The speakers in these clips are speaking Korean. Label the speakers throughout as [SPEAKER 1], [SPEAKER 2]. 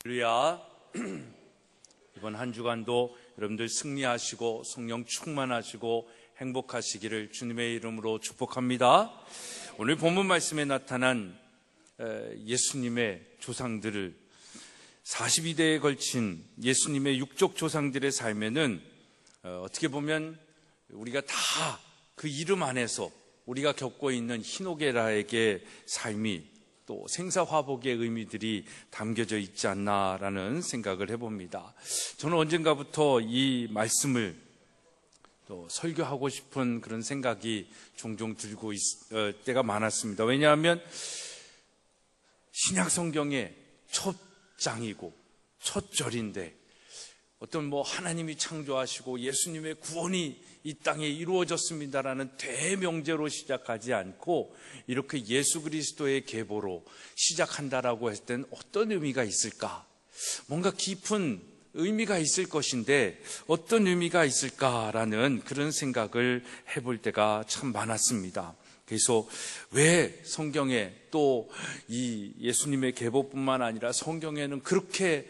[SPEAKER 1] 할렐루야. 이번 한 주간도 여러분들 승리하시고 성령 충만하시고 행복하시기를 주님의 이름으로 축복합니다. 오늘 본문 말씀에 나타난 예수님의 조상들을 42대에 걸친 예수님의 육족 조상들의 삶에는 어떻게 보면 우리가 다 그 이름 안에서 우리가 겪고 있는 히노게라에게 삶이 또 생사화복의 의미들이 담겨져 있지 않나라는 생각을 해봅니다. 저는 언젠가부터 이 말씀을 또 설교하고 싶은 그런 생각이 종종 들고 때가 많았습니다. 왜냐하면 신약 성경의 첫 장이고 첫 절인데 어떤 하나님이 창조하시고 예수님의 구원이 이 땅에 이루어졌습니다라는 대명제로 시작하지 않고 이렇게 예수 그리스도의 계보로 시작한다라고 했을 땐 어떤 의미가 있을까? 뭔가 깊은 의미가 있을 것인데 어떤 의미가 있을까라는 그런 생각을 해볼 때가 참 많았습니다. 그래서 왜 성경에 또 이 예수님의 계보뿐만 아니라 성경에는 그렇게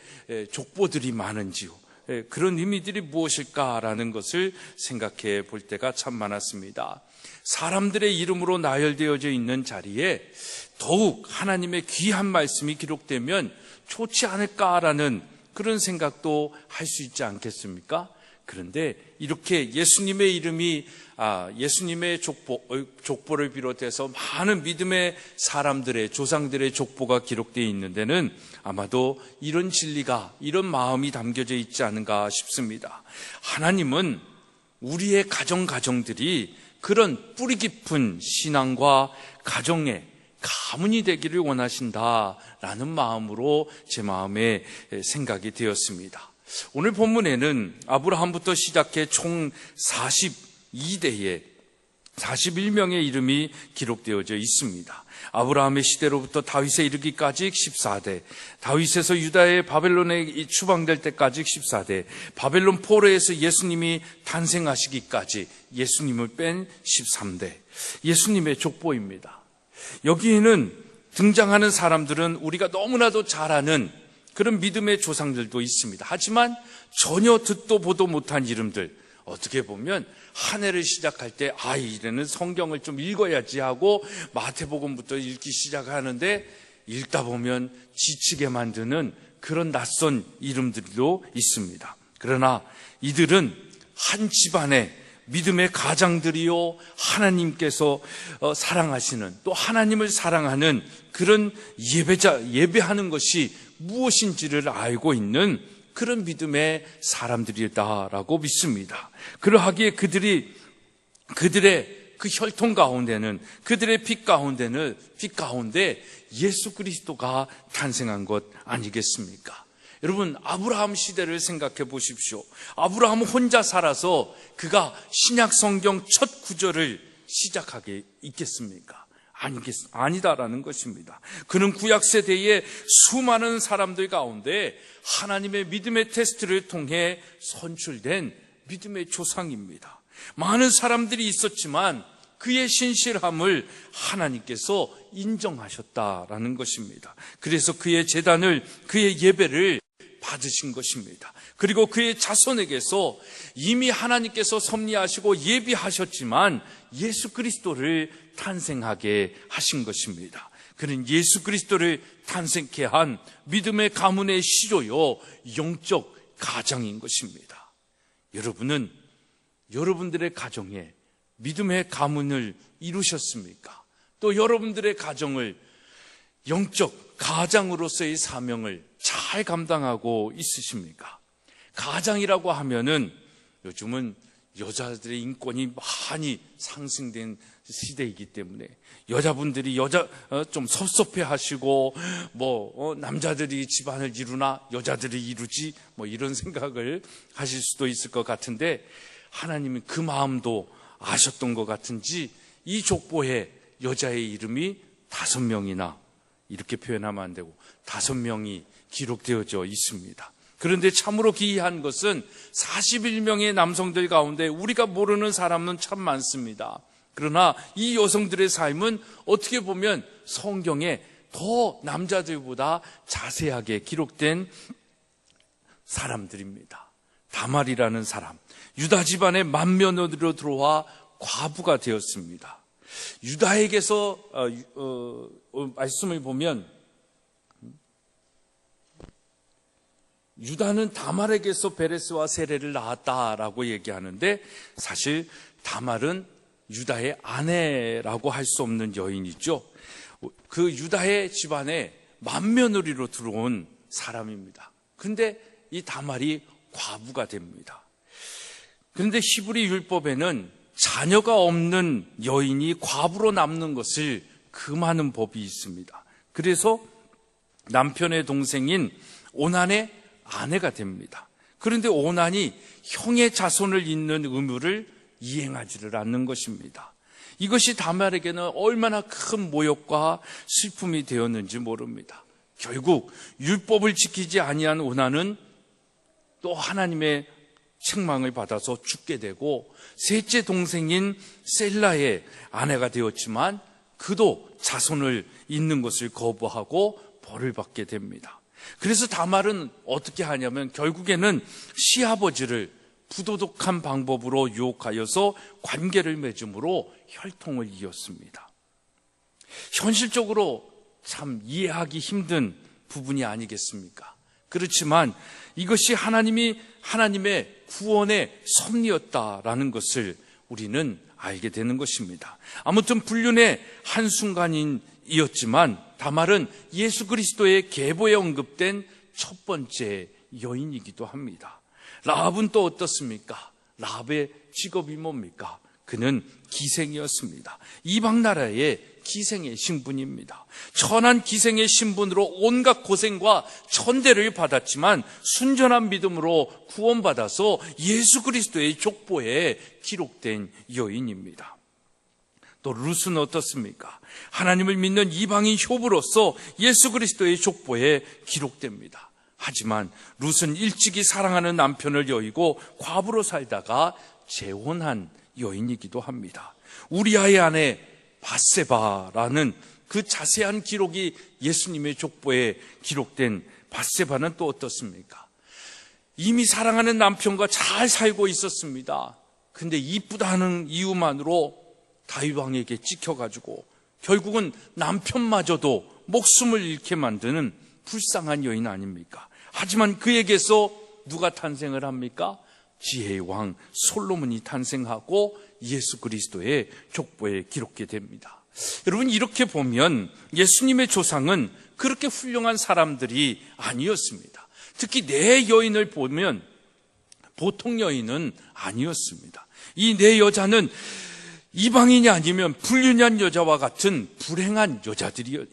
[SPEAKER 1] 족보들이 많은지요? 그런 의미들이 무엇일까라는 것을 생각해 볼 때가 참 많았습니다. 사람들의 이름으로 나열되어져 있는 자리에 더욱 하나님의 귀한 말씀이 기록되면 좋지 않을까라는 그런 생각도 할 수 있지 않겠습니까? 그런데 이렇게 예수님의 이름이 예수님의 족보를 비롯해서 많은 믿음의 사람들의 조상들의 족보가 기록되어 있는 데는 아마도 이런 진리가 이런 마음이 담겨져 있지 않은가 싶습니다. 하나님은 우리의 가정들이 그런 뿌리 깊은 신앙과 가정의 가문이 되기를 원하신다라는 마음으로 제 마음에 생각이 되었습니다. 오늘 본문에는 아브라함부터 시작해 총 42대의 41명의 이름이 기록되어져 있습니다. 아브라함의 시대로부터 다윗에 이르기까지 14대, 다윗에서 유다의 바벨론에 추방될 때까지 14대, 바벨론 포로에서 예수님이 탄생하시기까지 예수님을 뺀 13대, 예수님의 족보입니다. 여기에는 등장하는 사람들은 우리가 너무나도 잘 아는 그런 믿음의 조상들도 있습니다. 하지만 전혀 듣도 보도 못한 이름들, 어떻게 보면 한 해를 시작할 때 이제는 성경을 좀 읽어야지 하고 마태복음부터 읽기 시작하는데 읽다 보면 지치게 만드는 그런 낯선 이름들도 있습니다. 그러나 이들은 한 집안의 믿음의 가장들이요, 하나님께서 사랑하시는, 또 하나님을 사랑하는 그런 예배하는 것이 무엇인지를 알고 있는 그런 믿음의 사람들이다라고 믿습니다. 그러하기에 그들의 그 혈통 가운데는, 그들의 피 가운데 예수 그리스도가 탄생한 것 아니겠습니까? 여러분, 아브라함 시대를 생각해 보십시오. 아브라함은 혼자 살아서 그가 신약 성경 첫 구절을 시작하게 있겠습니까? 아니다라는 것입니다. 그는 구약 세대의 수많은 사람들 가운데 하나님의 믿음의 테스트를 통해 선출된 믿음의 조상입니다. 많은 사람들이 있었지만 그의 신실함을 하나님께서 인정하셨다라는 것입니다. 그래서 그의 제단을, 그의 예배를 받으신 것입니다. 그리고 그의 자손에게서 이미 하나님께서 섭리하시고 예비하셨지만 예수 그리스도를 탄생하게 하신 것입니다. 그는 예수 그리스도를 탄생케 한 믿음의 가문의 시조요, 영적 가장인 것입니다. 여러분은 여러분들의 가정에 믿음의 가문을 이루셨습니까? 또 여러분들의 가정을 영적 가장으로서의 사명을 잘 감당하고 있으십니까? 가장이라고 하면은 요즘은 여자들의 인권이 많이 상승된 시대이기 때문에 여자분들이 좀 섭섭해 하시고 남자들이 집안을 이루나 여자들이 이루지 이런 생각을 하실 수도 있을 것 같은데 하나님이 그 마음도 아셨던 것 같은지 이 족보에 여자의 이름이 5명이나, 이렇게 표현하면 안 되고 5명이 기록되어져 있습니다. 그런데 참으로 기이한 것은 41명의 남성들 가운데 우리가 모르는 사람은 참 많습니다. 그러나 이 여성들의 삶은 어떻게 보면 성경에 더 남자들보다 자세하게 기록된 사람들입니다. 다말이라는 사람, 유다 집안의 맏며느리로 들어와 과부가 되었습니다. 유다에게서 말씀을 보면 유다는 다말에게서 베레스와 세레를 낳았다라고 얘기하는데, 사실 다말은 유다의 아내라고 할 수 없는 여인이죠. 그 유다의 집안에 맏며느리로 들어온 사람입니다. 그런데 이 다말이 과부가 됩니다. 그런데 히브리 율법에는 자녀가 없는 여인이 과부로 남는 것을 금하는 법이 있습니다. 그래서 남편의 동생인 오난의 아내가 됩니다. 그런데 오난이 형의 자손을 잇는 의무를 이행하지를 않는 것입니다. 이것이 다말에게는 얼마나 큰 모욕과 슬픔이 되었는지 모릅니다. 결국 율법을 지키지 아니한 오난은 또 하나님의 책망을 받아서 죽게 되고, 셋째 동생인 셀라의 아내가 되었지만 그도 자손을 잇는 것을 거부하고 벌을 받게 됩니다. 그래서 다말은 어떻게 하냐면 결국에는 시아버지를 부도덕한 방법으로 유혹하여서 관계를 맺음으로 혈통을 이었습니다. 현실적으로 참 이해하기 힘든 부분이 아니겠습니까? 그렇지만 이것이 하나님의 구원의 섭리였다라는 것을 우리는 알게 되는 것입니다. 아무튼 불륜의 한순간이었지만 다말은 예수 그리스도의 계보에 언급된 첫 번째 여인이기도 합니다. 라합은 또 어떻습니까? 라합의 직업이 뭡니까? 그는 기생이었습니다. 이방 나라의 기생의 신분입니다. 천한 기생의 신분으로 온갖 고생과 천대를 받았지만 순전한 믿음으로 구원받아서 예수 그리스도의 족보에 기록된 여인입니다. 또 룻은 어떻습니까? 하나님을 믿는 이방인 효부로서 예수 그리스도의 족보에 기록됩니다. 하지만 룻은 일찍이 사랑하는 남편을 여의고 과부로 살다가 재혼한 여인이기도 합니다. 우리아의 아내 밧세바라는 그 자세한 기록이 예수님의 족보에 기록된 밧세바는 또 어떻습니까? 이미 사랑하는 남편과 잘 살고 있었습니다. 근데 이쁘다는 이유만으로 다윗 왕에게 찍혀가지고 결국은 남편마저도 목숨을 잃게 만드는 불쌍한 여인 아닙니까? 하지만 그에게서 누가 탄생을 합니까? 지혜의 왕 솔로몬이 탄생하고 예수 그리스도의 족보에 기록게 됩니다. 여러분, 이렇게 보면 예수님의 조상은 그렇게 훌륭한 사람들이 아니었습니다. 특히 네 여인을 보면 보통 여인은 아니었습니다. 이 네 여자는 이방인이 아니면 불륜한 여자와 같은 불행한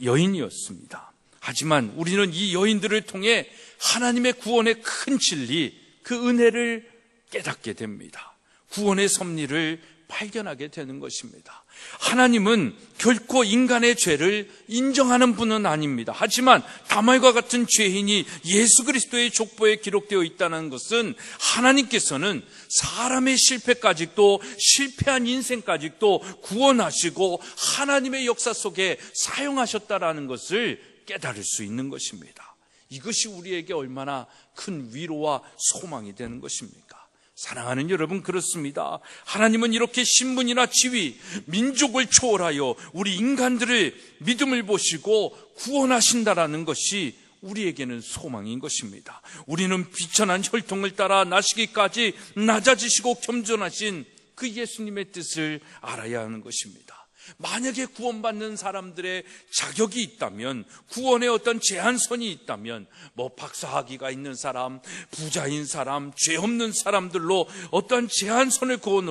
[SPEAKER 1] 여인이었습니다. 하지만 우리는 이 여인들을 통해 하나님의 구원의 큰 진리, 그 은혜를 깨닫게 됩니다. 구원의 섭리를 발견하게 되는 것입니다. 하나님은 결코 인간의 죄를 인정하는 분은 아닙니다. 하지만 다말과 같은 죄인이 예수 그리스도의 족보에 기록되어 있다는 것은 하나님께서는 사람의 실패까지도, 실패한 인생까지도 구원하시고 하나님의 역사 속에 사용하셨다라는 것을 깨달을 수 있는 것입니다. 이것이 우리에게 얼마나 큰 위로와 소망이 되는 것입니까? 사랑하는 여러분, 그렇습니다. 하나님은 이렇게 신분이나 지위, 민족을 초월하여 우리 인간들을 믿음을 보시고 구원하신다라는 것이 우리에게는 소망인 것입니다. 우리는 비천한 혈통을 따라 나시기까지 낮아지시고 겸손하신 그 예수님의 뜻을 알아야 하는 것입니다. 만약에 구원받는 사람들의 자격이 있다면, 구원의 어떤 제한선이 있다면, 박사학위가 있는 사람, 부자인 사람, 죄 없는 사람들로 어떤 제한선을 그어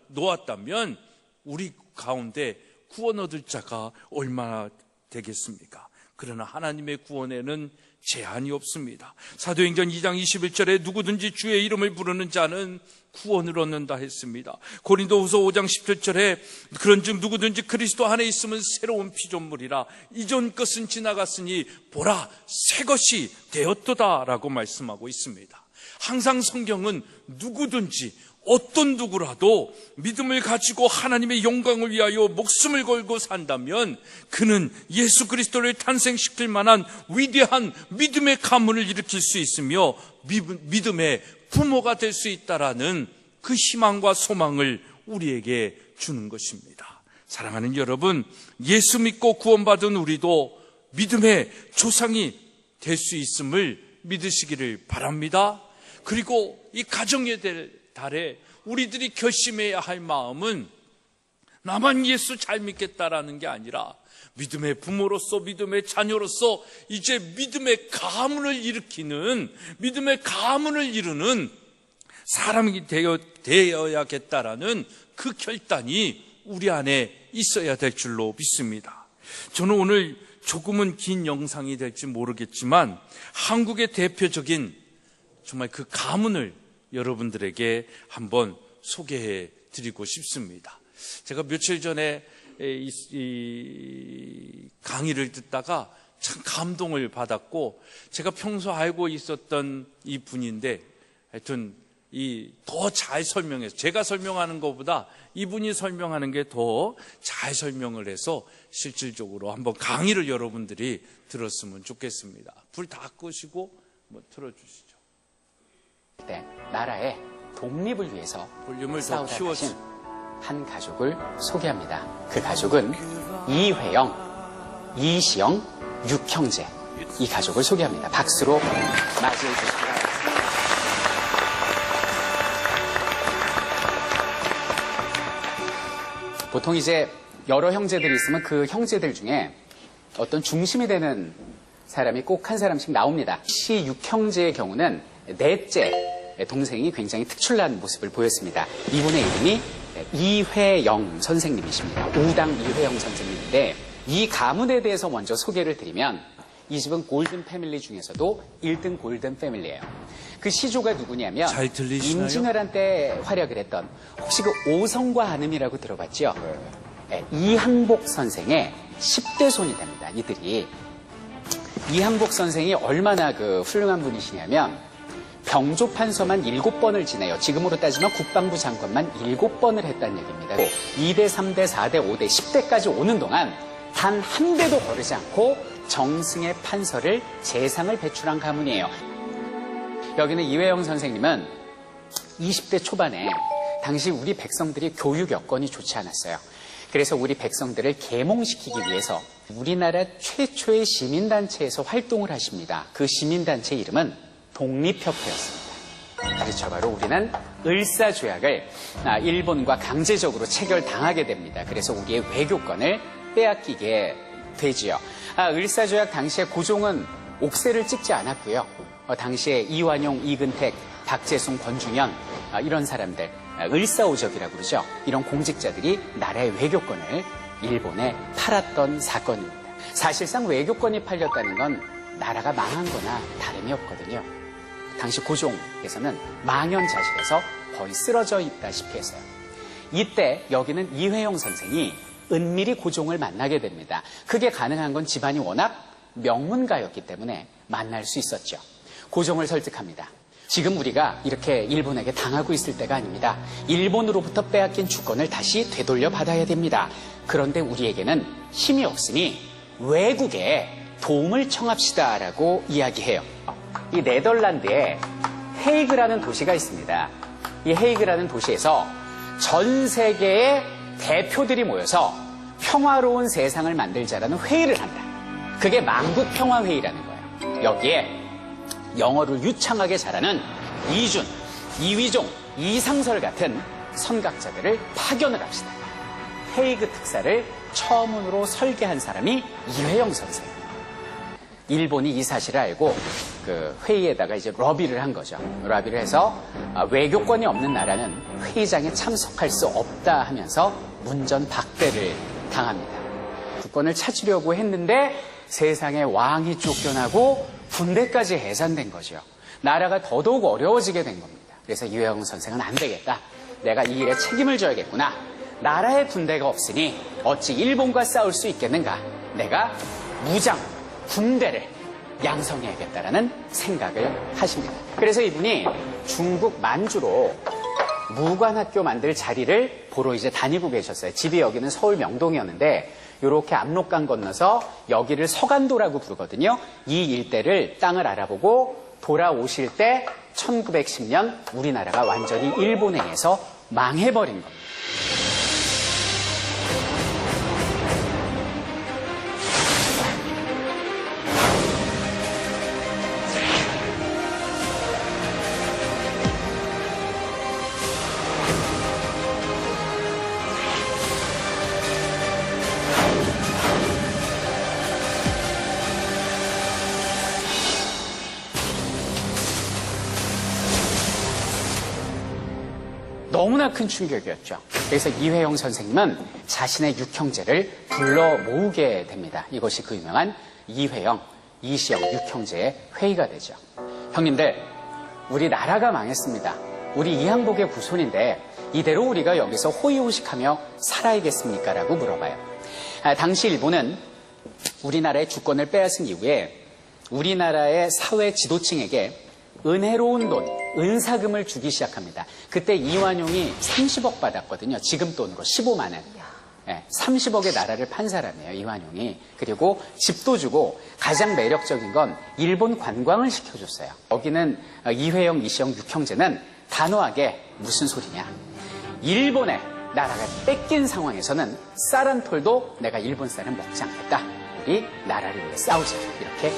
[SPEAKER 1] 놓았다면 우리 가운데 구원 얻을 자가 얼마나 되겠습니까? 그러나 하나님의 구원에는 제한이 없습니다. 사도행전 2장 21절에 누구든지 주의 이름을 부르는 자는 구원을 얻는다 했습니다. 고린도후서 5장 17절에 그런즉 누구든지 그리스도 안에 있으면 새로운 피조물이라, 이전 것은 지나갔으니 보라 새 것이 되었도다 라고 말씀하고 있습니다. 항상 성경은 누구든지, 어떤 누구라도 믿음을 가지고 하나님의 영광을 위하여 목숨을 걸고 산다면 그는 예수 그리스도를 탄생시킬 만한 위대한 믿음의 가문을 일으킬 수 있으며 믿음의 부모가 될 수 있다라는 그 희망과 소망을 우리에게 주는 것입니다. 사랑하는 여러분, 예수 믿고 구원받은 우리도 믿음의 조상이 될 수 있음을 믿으시기를 바랍니다. 그리고 이 가정의 달에 우리들이 결심해야 할 마음은 나만 예수 잘 믿겠다라는 게 아니라 믿음의 부모로서, 믿음의 자녀로서 이제 믿음의 가문을 일으키는, 믿음의 가문을 이루는 사람이 되어야겠다라는 그 결단이 우리 안에 있어야 될 줄로 믿습니다. 저는 오늘 조금은 긴 영상이 될지 모르겠지만 한국의 대표적인 정말 그 가문을 여러분들에게 한번 소개해 드리고 싶습니다. 제가 며칠 전에 이 강의를 듣다가 참 감동을 받았고, 제가 평소 알고 있었던 이 분인데 하여튼 더 잘 설명해서, 제가 설명하는 것보다 이분이 설명하는 게 더 잘 설명을 해서 실질적으로 한번 강의를 여러분들이 들었으면 좋겠습니다. 불 다 끄시고 틀어주시죠.
[SPEAKER 2] 네, 나라의 독립을 위해서
[SPEAKER 1] 볼륨을 더
[SPEAKER 2] 싸우다 가신
[SPEAKER 1] 키워주세요.
[SPEAKER 2] 한 가족을 소개합니다. 그 가족은 이회영, 이시영, 6형제. 이 가족을 소개합니다. 박수로 맞이해 주시기 바랍니다. 보통 이제 여러 형제들이 있으면 그 형제들 중에 어떤 중심이 되는 사람이 꼭 한 사람씩 나옵니다. 시 6형제의 경우는 넷째 동생이 굉장히 특출난 모습을 보였습니다. 이분의 이름이 이회영 선생님이십니다. 우당 이회영 선생님인데, 이 가문에 대해서 먼저 소개를 드리면 이 집은 골든 패밀리 중에서도 1등 골든 패밀리예요. 그 시조가 누구냐면
[SPEAKER 1] 잘 들리시나요?
[SPEAKER 2] 임진왜란 때 활약을 했던, 혹시 그 오성과 한음이라고 들어봤죠? 네, 이항복 선생의 10대 손이 됩니다. 이들이. 이항복 선생이 얼마나 그 훌륭한 분이시냐면 병조판서만 7번을 지내요. 지금으로 따지면 국방부 장관만 7번을 했다는 얘기입니다. 2대, 3대, 4대, 5대, 10대까지 오는 동안 단 한 대도 거르지 않고 정승의 판서를 재상을 배출한 가문이에요. 여기는 이회영 선생님은 20대 초반에 당시 우리 백성들이 교육 여건이 좋지 않았어요. 그래서 우리 백성들을 계몽시키기 위해서 우리나라 최초의 시민단체에서 활동을 하십니다. 그 시민단체 이름은 독립협회였습니다. 그렇죠. 바로 우리는 을사조약을 일본과 강제적으로 체결당하게 됩니다. 그래서 우리의 외교권을 빼앗기게 되지요. 을사조약 당시에 고종은 옥새를 찍지 않았고요. 당시에 이완용, 이근택, 박재순, 권중현 이런 사람들, 을사오적이라고 그러죠. 이런 공직자들이 나라의 외교권을 일본에 팔았던 사건입니다. 사실상 외교권이 팔렸다는 건 나라가 망한 거나 다름이 없거든요. 당시 고종께서는 망연자실해서 거의 쓰러져 있다시피 했어요. 이때 여기는 이회영 선생이 은밀히 고종을 만나게 됩니다. 그게 가능한 건 집안이 워낙 명문가였기 때문에 만날 수 있었죠. 고종을 설득합니다. 지금 우리가 이렇게 일본에게 당하고 있을 때가 아닙니다. 일본으로부터 빼앗긴 주권을 다시 되돌려 받아야 됩니다. 그런데 우리에게는 힘이 없으니 외국에 도움을 청합시다라고 이야기해요. 이 네덜란드에 헤이그라는 도시가 있습니다. 이 헤이그라는 도시에서 전 세계의 대표들이 모여서 평화로운 세상을 만들자라는 회의를 한다. 그게 만국평화회의라는 거예요. 여기에 영어를 유창하게 잘하는 이준, 이위종, 이상설 같은 선각자들을 파견을 합시다. 헤이그 특사를 처음으로 설계한 사람이 이회영 선생입니다. 일본이 이 사실을 알고 그 회의에다가 이제 러비를 한 거죠. 러비를 해서 외교권이 없는 나라는 회의장에 참석할 수 없다 하면서 문전박대를 당합니다. 주권을 찾으려고 했는데 세상에 왕이 쫓겨나고 군대까지 해산된 거죠. 나라가 더더욱 어려워지게 된 겁니다. 그래서 이회영 선생은 안 되겠다. 내가 이 일에 책임을 져야겠구나. 나라에 군대가 없으니 어찌 일본과 싸울 수 있겠는가. 내가 무장, 군대를 양성해야겠다라는 생각을 하십니다. 그래서 이분이 중국 만주로 무관학교 만들 자리를 보러 이제 다니고 계셨어요. 집이 여기는 서울 명동이었는데 이렇게 압록강 건너서 여기를 서간도라고 부르거든요. 이 일대를 땅을 알아보고 돌아오실 때 1910년 우리나라가 완전히 일본에 의해서 망해버린 겁니다. 너무나 큰 충격이었죠. 그래서 이회영 선생님은 자신의 육형제를 불러 모으게 됩니다. 이것이 그 유명한 이회영, 이시영 육형제의 회의가 되죠. 형님들, 우리 나라가 망했습니다. 우리 이항복의 후손인데 이대로 우리가 여기서 호의호식하며 살아야겠습니까? 라고 물어봐요. 당시 일본은 우리나라의 주권을 빼앗은 이후에 우리나라의 사회 지도층에게 은혜로운 돈, 은사금을 주기 시작합니다. 그때 이완용이 30억 받았거든요. 지금 돈으로 15만 원. 30억의 나라를 판 사람이에요, 이완용이. 그리고 집도 주고 가장 매력적인 건 일본 관광을 시켜줬어요. 여기는 이회영, 이시영 육형제는 단호하게 무슨 소리냐. 일본의 나라가 뺏긴 상황에서는 쌀 한 톨도 내가 일본 쌀은 먹지 않겠다. 우리 나라를 위해 싸우자. 이렇게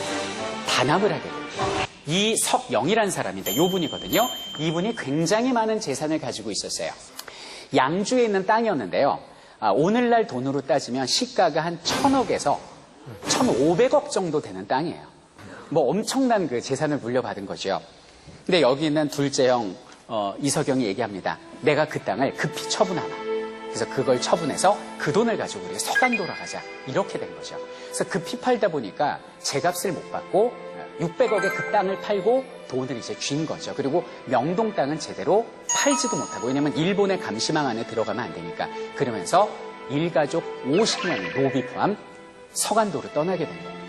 [SPEAKER 2] 단합을 하게 됩니다. 이석영이라는 사람인데 이분이거든요. 이분이 굉장히 많은 재산을 가지고 있었어요. 양주에 있는 땅이었는데요. 오늘날 돈으로 따지면 시가가 한 1,000억에서 1,500억 정도 되는 땅이에요. 뭐 엄청난 그 재산을 물려받은 거죠. 근데 여기 있는 둘째 형 이석영이 얘기합니다. 내가 그 땅을 급히 처분하라. 그래서 그걸 처분해서 그 돈을 가지고 우리가 서간도로 가자. 이렇게 된 거죠. 그래서 급히 팔다 보니까 제값을 못 받고 600억에 그 땅을 팔고 돈을 이제 쥔 거죠. 그리고 명동 땅은 제대로 팔지도 못하고, 왜냐면 일본의 감시망 안에 들어가면 안 되니까. 그러면서 일가족 50명 노비 포함 서간도로 떠나게 된 겁니다.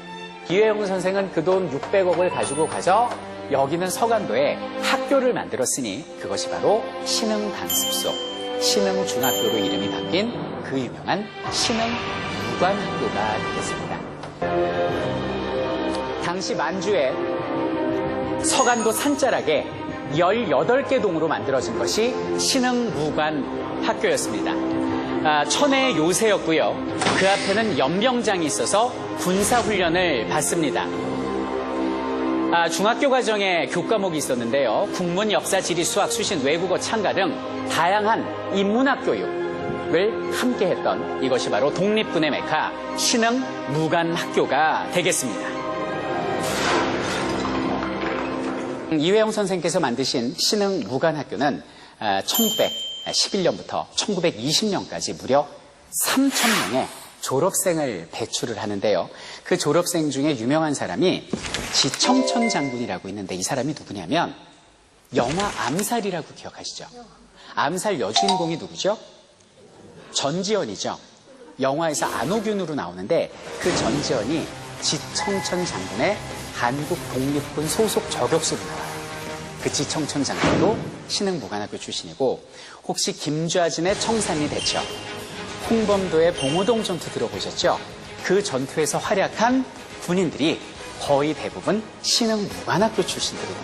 [SPEAKER 2] 이회영 선생은 그 돈 600억을 가지고 가서 여기는 서간도에 학교를 만들었으니 그것이 바로 신흥강습소, 신흥중학교로 이름이 바뀐 그 유명한 신흥무관학교가 되겠습니다. 당시 만주에 서간도 산자락에 18개 동으로 만들어진 것이 신흥무관학교였습니다. 천혜의 요새였고요. 그 앞에는 연병장이 있어서 군사훈련을 받습니다. 중학교 과정에 교과목이 있었는데요. 국문, 역사, 지리, 수학, 수신, 외국어, 창가 등 다양한 인문학 교육을 함께했던 이것이 바로 독립군의 메카 신흥무관학교가 되겠습니다. 이회영 선생께서 만드신 신흥무관학교는 1911년부터 1920년까지 무려 3,000명의 졸업생을 배출을 하는데요. 그 졸업생 중에 유명한 사람이 지청천 장군이라고 있는데 이 사람이 누구냐면 영화 암살이라고 기억하시죠? 암살 여주인공이 누구죠? 전지현이죠. 영화에서 안호균으로 나오는데 그 전지현이 지청천 장군의 한국 독립군 소속 저격수로 나와요. 그 지청천 장군도 신흥무관학교 출신이고, 혹시 김좌진의 청산리 대첩, 홍범도의 봉오동 전투 들어보셨죠? 그 전투에서 활약한 군인들이 거의 대부분 신흥무관학교 출신들입니다.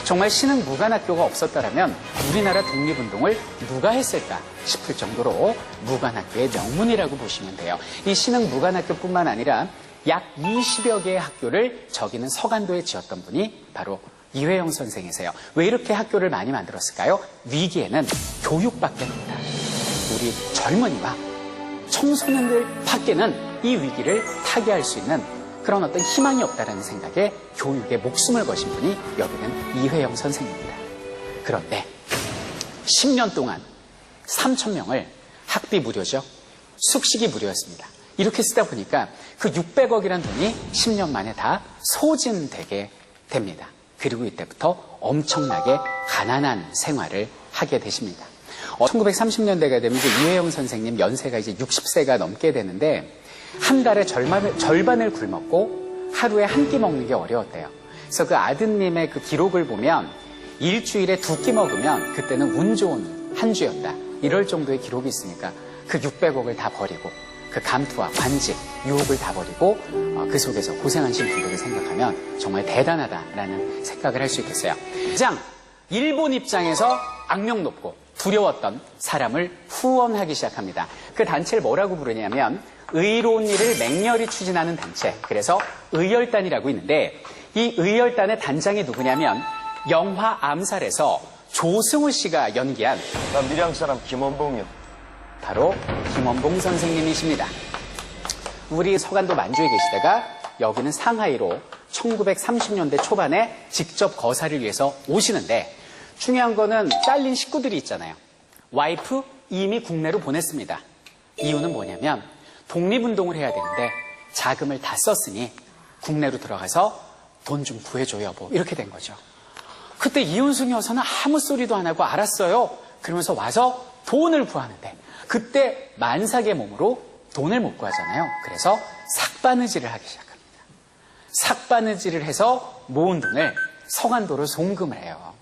[SPEAKER 2] 정말 신흥무관학교가 없었다면 우리나라 독립운동을 누가 했을까 싶을 정도로 무관학교의 명문이라고 보시면 돼요. 이 신흥무관학교뿐만 아니라 약 20여 개의 학교를 저기는 서간도에 지었던 분이 바로 이회영 선생이세요. 왜 이렇게 학교를 많이 만들었을까요? 위기에는 교육밖에 없다. 우리 젊은이와 청소년들 밖에는 이 위기를 타개할 수 있는 그런 어떤 희망이 없다는 생각에 교육에 목숨을 거신 분이 여기는 이회영 선생입니다. 그런데 10년 동안 3,000명을 학비 무료죠. 숙식이 무료였습니다. 이렇게 쓰다 보니까 그 600억이라는 돈이 10년 만에 다 소진되게 됩니다. 그리고 이때부터 엄청나게 가난한 생활을 하게 되십니다. 1930년대가 되면 이제 이회영 선생님 연세가 이제 60세가 넘게 되는데 한 달에 절반을 굶었고 하루에 한 끼 먹는 게 어려웠대요. 그래서 그 아드님의 그 기록을 보면 일주일에 2끼 먹으면 그때는 운 좋은 한 주였다. 이럴 정도의 기록이 있으니까 그 600억을 다 버리고 그 감투와 관직, 유혹을 다 버리고 그 속에서 고생하신 분들을 생각하면 정말 대단하다라는 생각을 할 수 있겠어요. 가장 일본 입장에서 악명 높고 두려웠던 사람을 후원하기 시작합니다. 그 단체를 뭐라고 부르냐면 의로운 일을 맹렬히 추진하는 단체, 그래서 의열단이라고 있는데 이 의열단의 단장이 누구냐면 영화 암살에서 조승우 씨가 연기한
[SPEAKER 3] 나 밀양 사람 김원봉이요.
[SPEAKER 2] 바로 김원봉 선생님이십니다. 우리 서간도 만주에 계시다가 여기는 상하이로 1930년대 초반에 직접 거사를 위해서 오시는데 중요한 거는 잘린 식구들이 있잖아요. 와이프 이미 국내로 보냈습니다. 이유는 뭐냐면 독립운동을 해야 되는데 자금을 다 썼으니 국내로 들어가서 돈 좀 구해줘 여보, 이렇게 된 거죠. 그때 이은숙 여사는 아무 소리도 안 하고 알았어요 그러면서 와서 돈을 구하는데 그때 만삭의 몸으로 돈을 못 구하잖아요. 그래서 삭바느질을 하기 시작합니다. 삭바느질을 해서 모은 돈을 서간도로 송금을 해요.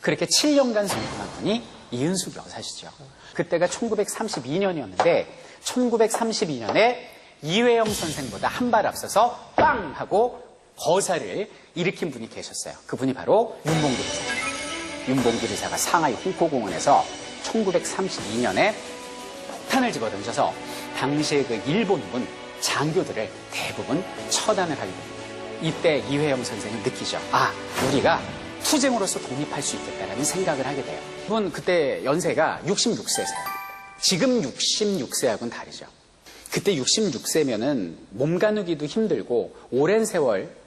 [SPEAKER 2] 그렇게 7년간 송금한 분이 이은숙 여사시죠. 그때가 1932년이었는데 1932년에 이회영 선생보다 한 발 앞서서 빵 하고 거사를 일으킨 분이 계셨어요. 그분이 바로 윤봉길 의사입니다. 윤봉길 의사가 상하이 홍코공원에서 1932년에 폭탄을 집어던져서 당시의 그 일본군 장교들을 대부분 처단을 하게 됩니다. 이때 이회영 선생은 느끼죠. 아, 우리가 투쟁으로서 독립할 수 있겠다라는 생각을 하게 돼요. 이분 그때 연세가 66세세요. 지금 66세하고는 다르죠. 그때 66세면은 몸 가누기도 힘들고 오랜 세월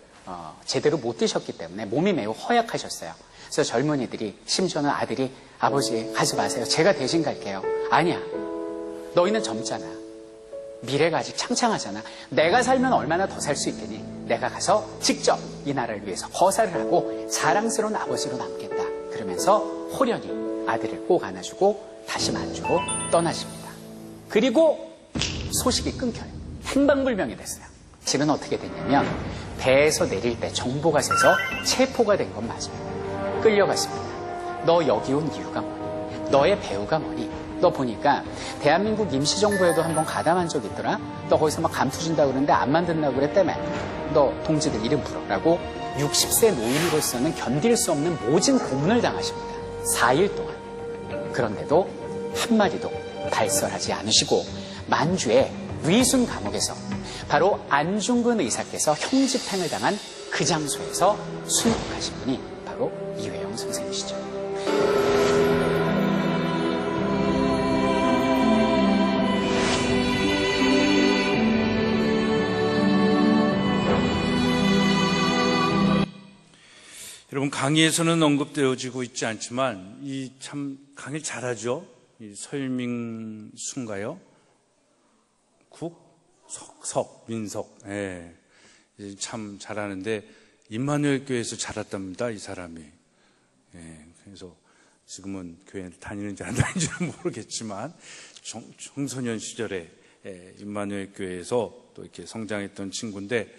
[SPEAKER 2] 제대로 못 드셨기 때문에 몸이 매우 허약하셨어요. 그래서 젊은이들이, 심지어는 아들이 아버지 가지 마세요. 제가 대신 갈게요. 아니야. 너희는 젊잖아. 미래가 아직 창창하잖아. 내가 살면 얼마나 더 살 수 있겠니? 내가 가서 직접 이 나라를 위해서 거사를 하고 자랑스러운 아버지로 남겠다. 그러면서 호련히 아들을 꼭 안아주고 다시 만주로 떠나십니다. 그리고 소식이 끊겨요. 행방불명이 됐어요. 지금 어떻게 됐냐면 배에서 내릴 때 정보가 새서 체포가 된 건 맞아요. 끌려갔습니다. 너 여기 온 이유가 뭐니? 너의 배우가 뭐니? 너 보니까 대한민국 임시정부에도 한번 가담한 적 있더라? 너 거기서 막 감투 준다고 그러는데 안 만든다고 그랬다며? 너 동지들 이름 불어라고 60세 노인으로서는 견딜 수 없는 모진 고문을 당하십니다. 4일 동안. 그런데도 한마디도 발설하지 않으시고 만주의 위순 감옥에서 바로 안중근 의사께서 형집행을 당한 그 장소에서 순국하신 분이 바로 이회영 선생이시죠.
[SPEAKER 1] 여러분, 강의에서는 언급되어지고 있지 않지만 이 참 강의를 잘하죠. 이 설민수인가요? 민석. 예. 참 잘하는데 임마누엘 교회에서 자랐답니다, 이 사람이. 예. 그래서 지금은 교회 다니는지 안 다니는지는 모르겠지만 청소년 시절에 임마누엘 교회에서 또 이렇게 성장했던 친구인데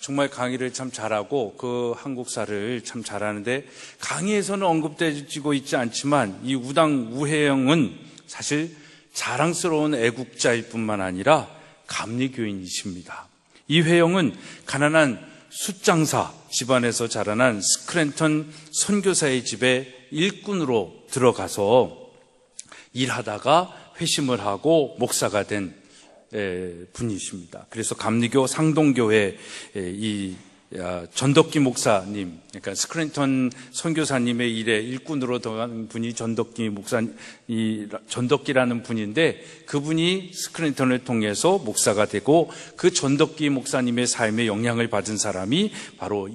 [SPEAKER 1] 정말 강의를 참 잘하고 그 한국사를 참 잘하는데 강의에서는 언급되고 있지 않지만 이 우당 우혜영은 사실 자랑스러운 애국자일 뿐만 아니라 감리교인이십니다. 이회영은 가난한 숫장사 집안에서 자라난 스크랜턴 선교사의 집에 일꾼으로 들어가서 일하다가 회심을 하고 목사가 된 분이십니다. 그래서 감리교 상동교회 이 전덕기 목사님, 그러니까 스크랜턴 선교사님의 일에 일꾼으로 들어간 분이 전덕기라는 분인데 그분이 스크랜턴을 통해서 목사가 되고 그 전덕기 목사님의 삶에 영향을 받은 사람이 바로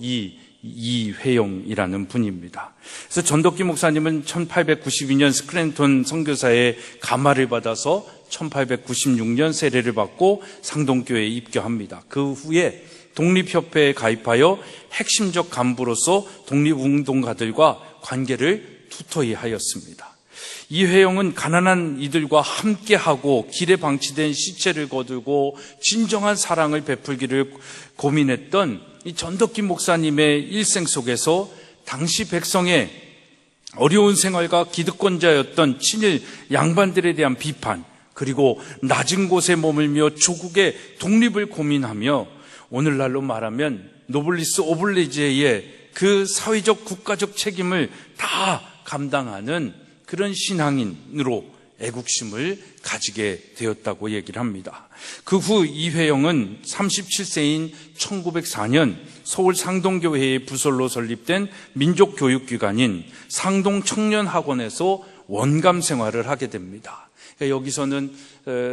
[SPEAKER 1] 이회영이라는 분입니다. 그래서 전덕기 목사님은 1892년 스크랜턴 선교사의 감화를 받아서 1896년 세례를 받고 상동교회에 입교합니다. 그 후에 독립협회에 가입하여 핵심적 간부로서 독립운동가들과 관계를 두터히 하였습니다. 이회영은 가난한 이들과 함께하고 길에 방치된 시체를 거두고 진정한 사랑을 베풀기를 고민했던 이 전덕기 목사님의 일생 속에서 당시 백성의 어려운 생활과 기득권자였던 친일 양반들에 대한 비판, 그리고 낮은 곳에 머물며 조국의 독립을 고민하며 오늘날로 말하면 노블리스 오블리제의 그 사회적 국가적 책임을 다 감당하는 그런 신앙인으로 애국심을 가지게 되었다고 얘기를 합니다. 그 후 이회영은 37세인 1904년 서울 상동교회의 부설로 설립된 민족교육기관인 상동청년학원에서 원감 생활을 하게 됩니다. 그러니까 여기서는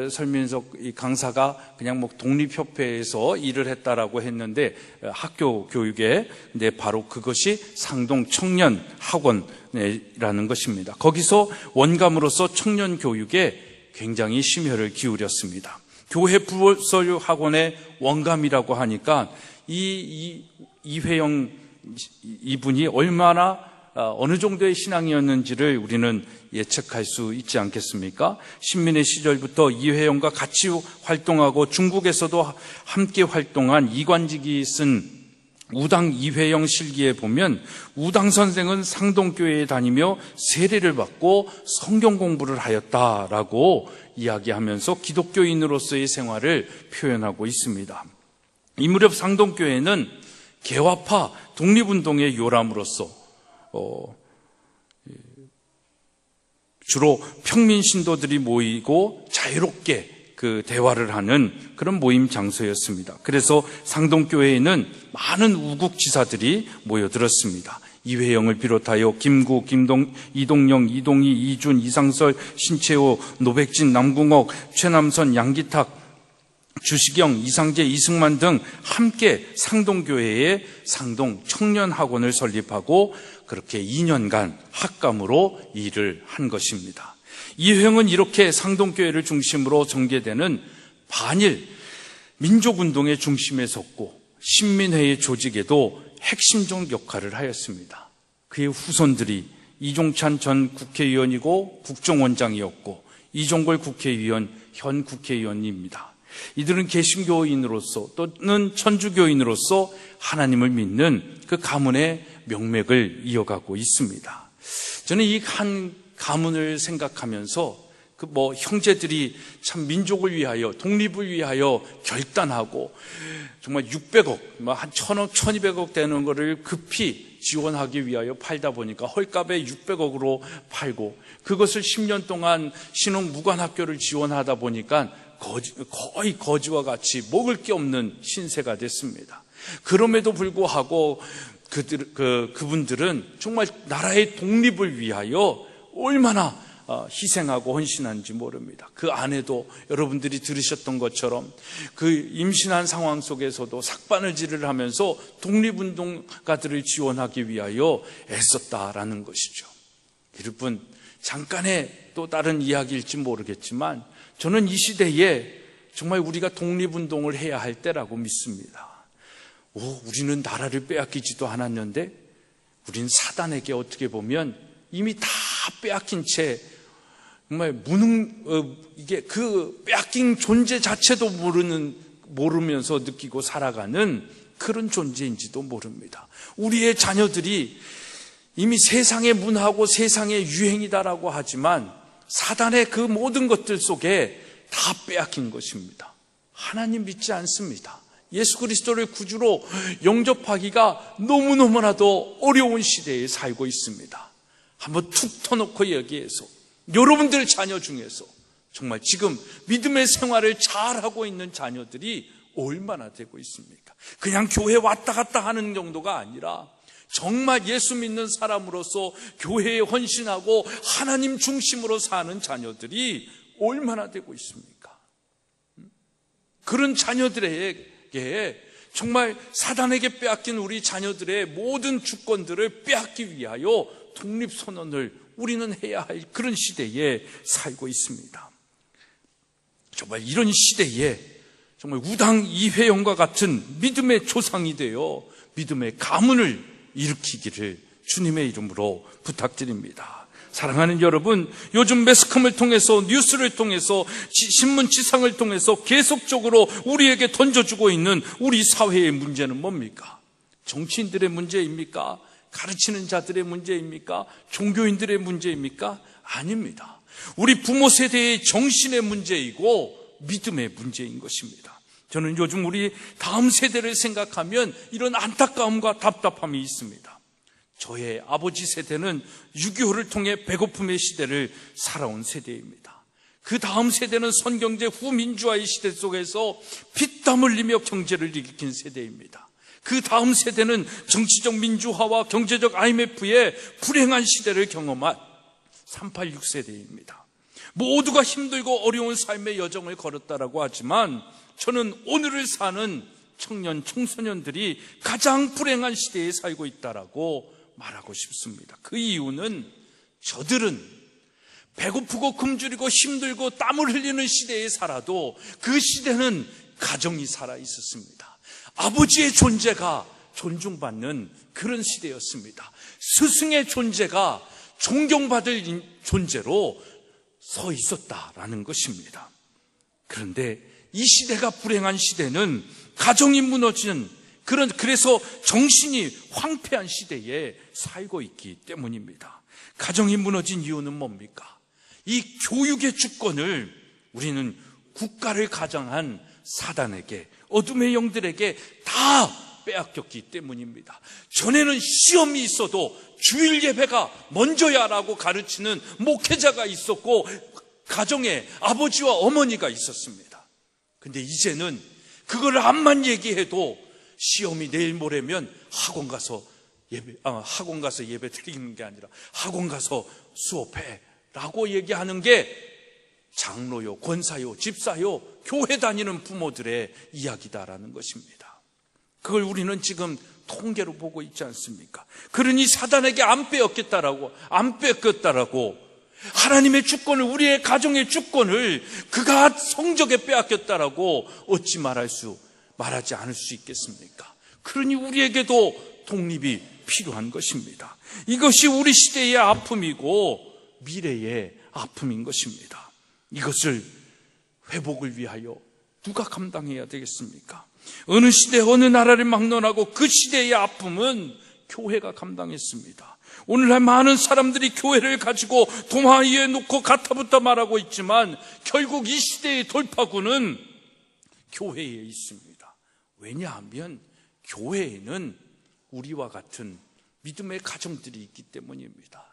[SPEAKER 1] 설민석 강사가 그냥 뭐 독립협회에서 일을 했다라고 했는데 학교 교육에 근데 바로 그것이 상동청년학원이라는 것입니다. 거기서 원감으로서 청년 교육에 굉장히 심혈을 기울였습니다. 교회 부설 학원의 원감이라고 하니까 이회영 이분이 얼마나 어느 정도의 신앙이었는지를 우리는 예측할 수 있지 않겠습니까? 신민의 시절부터 이회영과 같이 활동하고 중국에서도 함께 활동한 이관직이 쓴 우당 이회영 실기에 보면 우당 선생은 상동교회에 다니며 세례를 받고 성경 공부를 하였다라고 이야기하면서 기독교인으로서의 생활을 표현하고 있습니다. 이 무렵 상동교회는 개화파 독립운동의 요람으로서 주로 평민 신도들이 모이고 자유롭게 그 대화를 하는 그런 모임 장소였습니다. 그래서 상동교회에는 많은 우국지사들이 모여들었습니다. 이회영을 비롯하여 김구, 이동영, 이동희, 이준, 이상설, 신채호, 노백진, 남궁옥, 최남선, 양기탁, 주시경, 이상재, 이승만 등 함께 상동교회의 상동청년학원을 설립하고 그렇게 2년간 학감으로 일을 한 것입니다. 이회영은 이렇게 상동교회를 중심으로 전개되는 반일 민족운동의 중심에 섰고 신민회의 조직에도 핵심적 역할을 하였습니다. 그의 후손들이 이종찬 전 국회의원이고 국정원장이었고 이종걸 국회의원, 현 국회의원입니다. 이들은 개신교인으로서 또는 천주교인으로서 하나님을 믿는 그 가문의 명맥을 이어가고 있습니다. 저는 이 한 가문을 생각하면서 그 형제들이 참 민족을 위하여 독립을 위하여 결단하고 정말 600억, 한 1000억, 1200억 되는 거를 급히 지원하기 위하여 팔다 보니까 헐값에 600억으로 팔고 그것을 10년 동안 신흥 무관학교를 지원하다 보니까 거의 거지와 같이 먹을 게 없는 신세가 됐습니다. 그럼에도 불구하고 그분들은 정말 나라의 독립을 위하여 얼마나 희생하고 헌신한지 모릅니다. 그 안에도 여러분들이 들으셨던 것처럼 그 임신한 상황 속에서도 삭바느질을 하면서 독립운동가들을 지원하기 위하여 애썼다라는 것이죠. 여러분, 잠깐의 또 다른 이야기일지 모르겠지만 저는 이 시대에 정말 우리가 독립운동을 해야 할 때라고 믿습니다. 우리는 나라를 빼앗기지도 않았는데 우린 사단에게 어떻게 보면 이미 다 빼앗긴 채 정말 이게 그 빼앗긴 존재 자체도 모르면서 느끼고 살아가는 그런 존재인지도 모릅니다. 우리의 자녀들이 이미 세상의 문화고 세상의 유행이다라고 하지만 사단의 그 모든 것들 속에 다 빼앗긴 것입니다. 하나님 믿지 않습니다. 예수 그리스도를 구주로 영접하기가 너무너무나도 어려운 시대에 살고 있습니다. 한번 툭 터놓고 얘기해서 여러분들 자녀 중에서 정말 지금 믿음의 생활을 잘하고 있는 자녀들이 얼마나 되고 있습니까? 그냥 교회 왔다 갔다 하는 정도가 아니라 정말 예수 믿는 사람으로서 교회에 헌신하고 하나님 중심으로 사는 자녀들이 얼마나 되고 있습니까? 그런 자녀들에게 정말 사단에게 빼앗긴 우리 자녀들의 모든 주권들을 빼앗기 위하여 독립선언을 우리는 해야 할 그런 시대에 살고 있습니다. 정말 이런 시대에 정말 우당 이회영과 같은 믿음의 조상이 되어 믿음의 가문을 일으키기를 주님의 이름으로 부탁드립니다. 사랑하는 여러분, 요즘 매스컴을 통해서 뉴스를 통해서 신문 지상을 통해서 계속적으로 우리에게 던져주고 있는 우리 사회의 문제는 뭡니까? 정치인들의 문제입니까? 가르치는 자들의 문제입니까? 종교인들의 문제입니까? 아닙니다. 우리 부모 세대의 정신의 문제이고 믿음의 문제인 것입니다. 저는 요즘 우리 다음 세대를 생각하면 이런 안타까움과 답답함이 있습니다. 저의 아버지 세대는 6.25를 통해 배고픔의 시대를 살아온 세대입니다. 그 다음 세대는 선경제 후민주화의 시대 속에서 피땀 흘리며 경제를 일으킨 세대입니다. 그 다음 세대는 정치적 민주화와 경제적 IMF의 불행한 시대를 경험한 386 세대입니다. 모두가 힘들고 어려운 삶의 여정을 걸었다라고 하지만 저는 오늘을 사는 청년, 청소년들이 가장 불행한 시대에 살고 있다라고 말하고 싶습니다. 그 이유는 저들은 배고프고 굶주리고 힘들고 땀을 흘리는 시대에 살아도 그 시대는 가정이 살아 있었습니다. 아버지의 존재가 존중받는 그런 시대였습니다. 스승의 존재가 존경받을 존재로 서 있었다라는 것입니다. 그런데 이 시대가 불행한 시대는 가정이 무너지는 그래서 정신이 황폐한 시대에 살고 있기 때문입니다. 가정이 무너진 이유는 뭡니까? 이 교육의 주권을 우리는 국가를 가장한 사단에게, 어둠의 영들에게 다 빼앗겼기 때문입니다. 전에는 시험이 있어도 주일 예배가 먼저야라고 가르치는 목회자가 있었고 가정에 아버지와 어머니가 있었습니다. 근데 이제는 그걸 암만 얘기해도 시험이 내일 모레면 학원 가서 예배 드리는 게 아니라 학원 가서 수업해라고 얘기하는 게 장로요, 권사요, 집사요, 교회 다니는 부모들의 이야기다라는 것입니다. 그걸 우리는 지금 통계로 보고 있지 않습니까? 그러니 사단에게 안 뺏겼다라고 하나님의 주권을, 우리의 가정의 주권을 그가 성적에 빼앗겼다라고 어찌 말하지 않을 수 있겠습니까? 그러니 우리에게도 독립이 필요한 것입니다. 이것이 우리 시대의 아픔이고 미래의 아픔인 것입니다. 이것을 회복을 위하여 누가 감당해야 되겠습니까? 어느 시대, 어느 나라를 막론하고 그 시대의 아픔은 교회가 감당했습니다. 오늘날 많은 사람들이 교회를 가지고 도마 위에 놓고 가타부터 말하고 있지만 결국 이 시대의 돌파구는 교회에 있습니다. 왜냐하면 교회에는 우리와 같은 믿음의 가정들이 있기 때문입니다.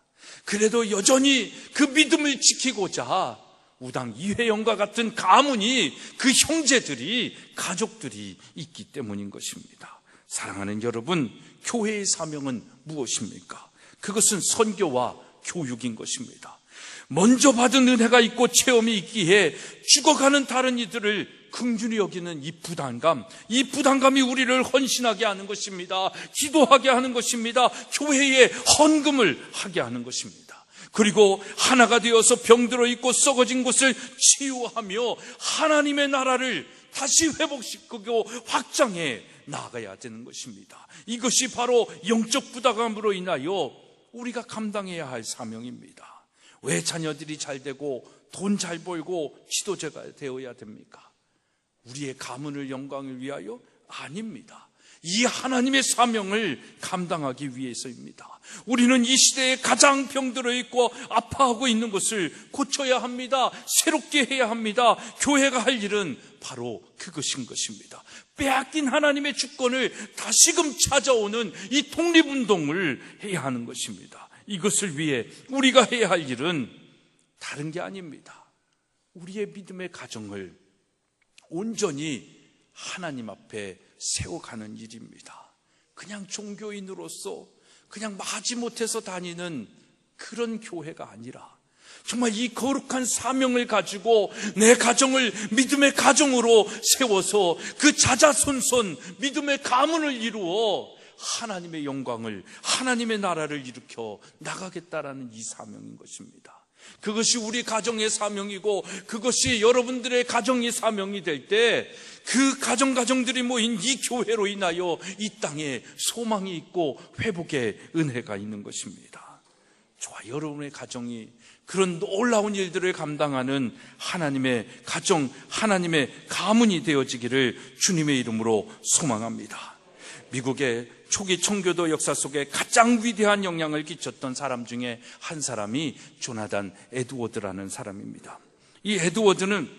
[SPEAKER 1] 그래도 여전히 그 믿음을 지키고자 우당 이회영과 같은 가문이, 그 형제들이, 가족들이 있기 때문인 것입니다. 사랑하는 여러분, 교회의 사명은 무엇입니까? 그것은 선교와 교육인 것입니다. 먼저 받은 은혜가 있고 체험이 있기에 죽어가는 다른 이들을 긍휼히 여기는 이 부담감이 우리를 헌신하게 하는 것입니다. 기도하게 하는 것입니다. 교회에 헌금을 하게 하는 것입니다. 그리고 하나가 되어서 병들어 있고 썩어진 곳을 치유하며 하나님의 나라를 다시 회복시키고 확장해 나가야 되는 것입니다. 이것이 바로 영적 부담감으로 인하여 우리가 감당해야 할 사명입니다. 왜 자녀들이 잘 되고 돈 잘 벌고 지도자가 되어야 됩니까? 우리의 가문을 영광을 위하여? 아닙니다. 이 하나님의 사명을 감당하기 위해서입니다. 우리는 이 시대에 가장 병들어 있고 아파하고 있는 것을 고쳐야 합니다. 새롭게 해야 합니다. 교회가 할 일은 바로 그것인 것입니다. 빼앗긴 하나님의 주권을 다시금 찾아오는 이 독립운동을 해야 하는 것입니다. 이것을 위해 우리가 해야 할 일은 다른 게 아닙니다. 우리의 믿음의 가정을 온전히 하나님 앞에 세워가는 일입니다. 그냥 종교인으로서 그냥 마지못해서 다니는 그런 교회가 아니라 정말 이 거룩한 사명을 가지고 내 가정을 믿음의 가정으로 세워서 그 자자손손 믿음의 가문을 이루어 하나님의 영광을, 하나님의 나라를 일으켜 나가겠다라는 이 사명인 것입니다. 그것이 우리 가정의 사명이고 그것이 여러분들의 가정의 사명이 될 때 그 가정들이 모인 이 교회로 인하여 이 땅에 소망이 있고 회복의 은혜가 있는 것입니다. 저와 여러분의 가정이 그런 놀라운 일들을 감당하는 하나님의 가정, 하나님의 가문이 되어지기를 주님의 이름으로 소망합니다. 미국의 초기 청교도 역사 속에 가장 위대한 영향을 끼쳤던 사람 중에 한 사람이 조나단 에드워드라는 사람입니다. 이 에드워드는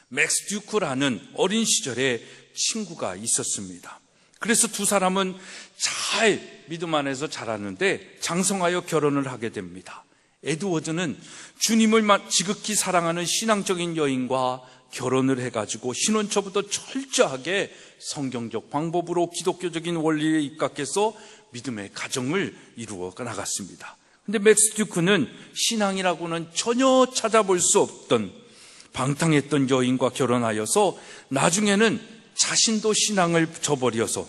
[SPEAKER 1] 맥스 듀크라는 어린 시절에 친구가 있었습니다. 그래서 두 사람은 잘 믿음 안에서 자랐는데 장성하여 결혼을 하게 됩니다. 에드워드는 주님을 지극히 사랑하는 신앙적인 여인과 결혼을 해가지고 신혼초부터 철저하게 성경적 방법으로 기독교적인 원리에 입각해서 믿음의 가정을 이루어 나갔습니다. 근데 맥스 듀크는 신앙이라고는 전혀 찾아볼 수 없던 방탕했던 여인과 결혼하여서 나중에는 자신도 신앙을 저버려서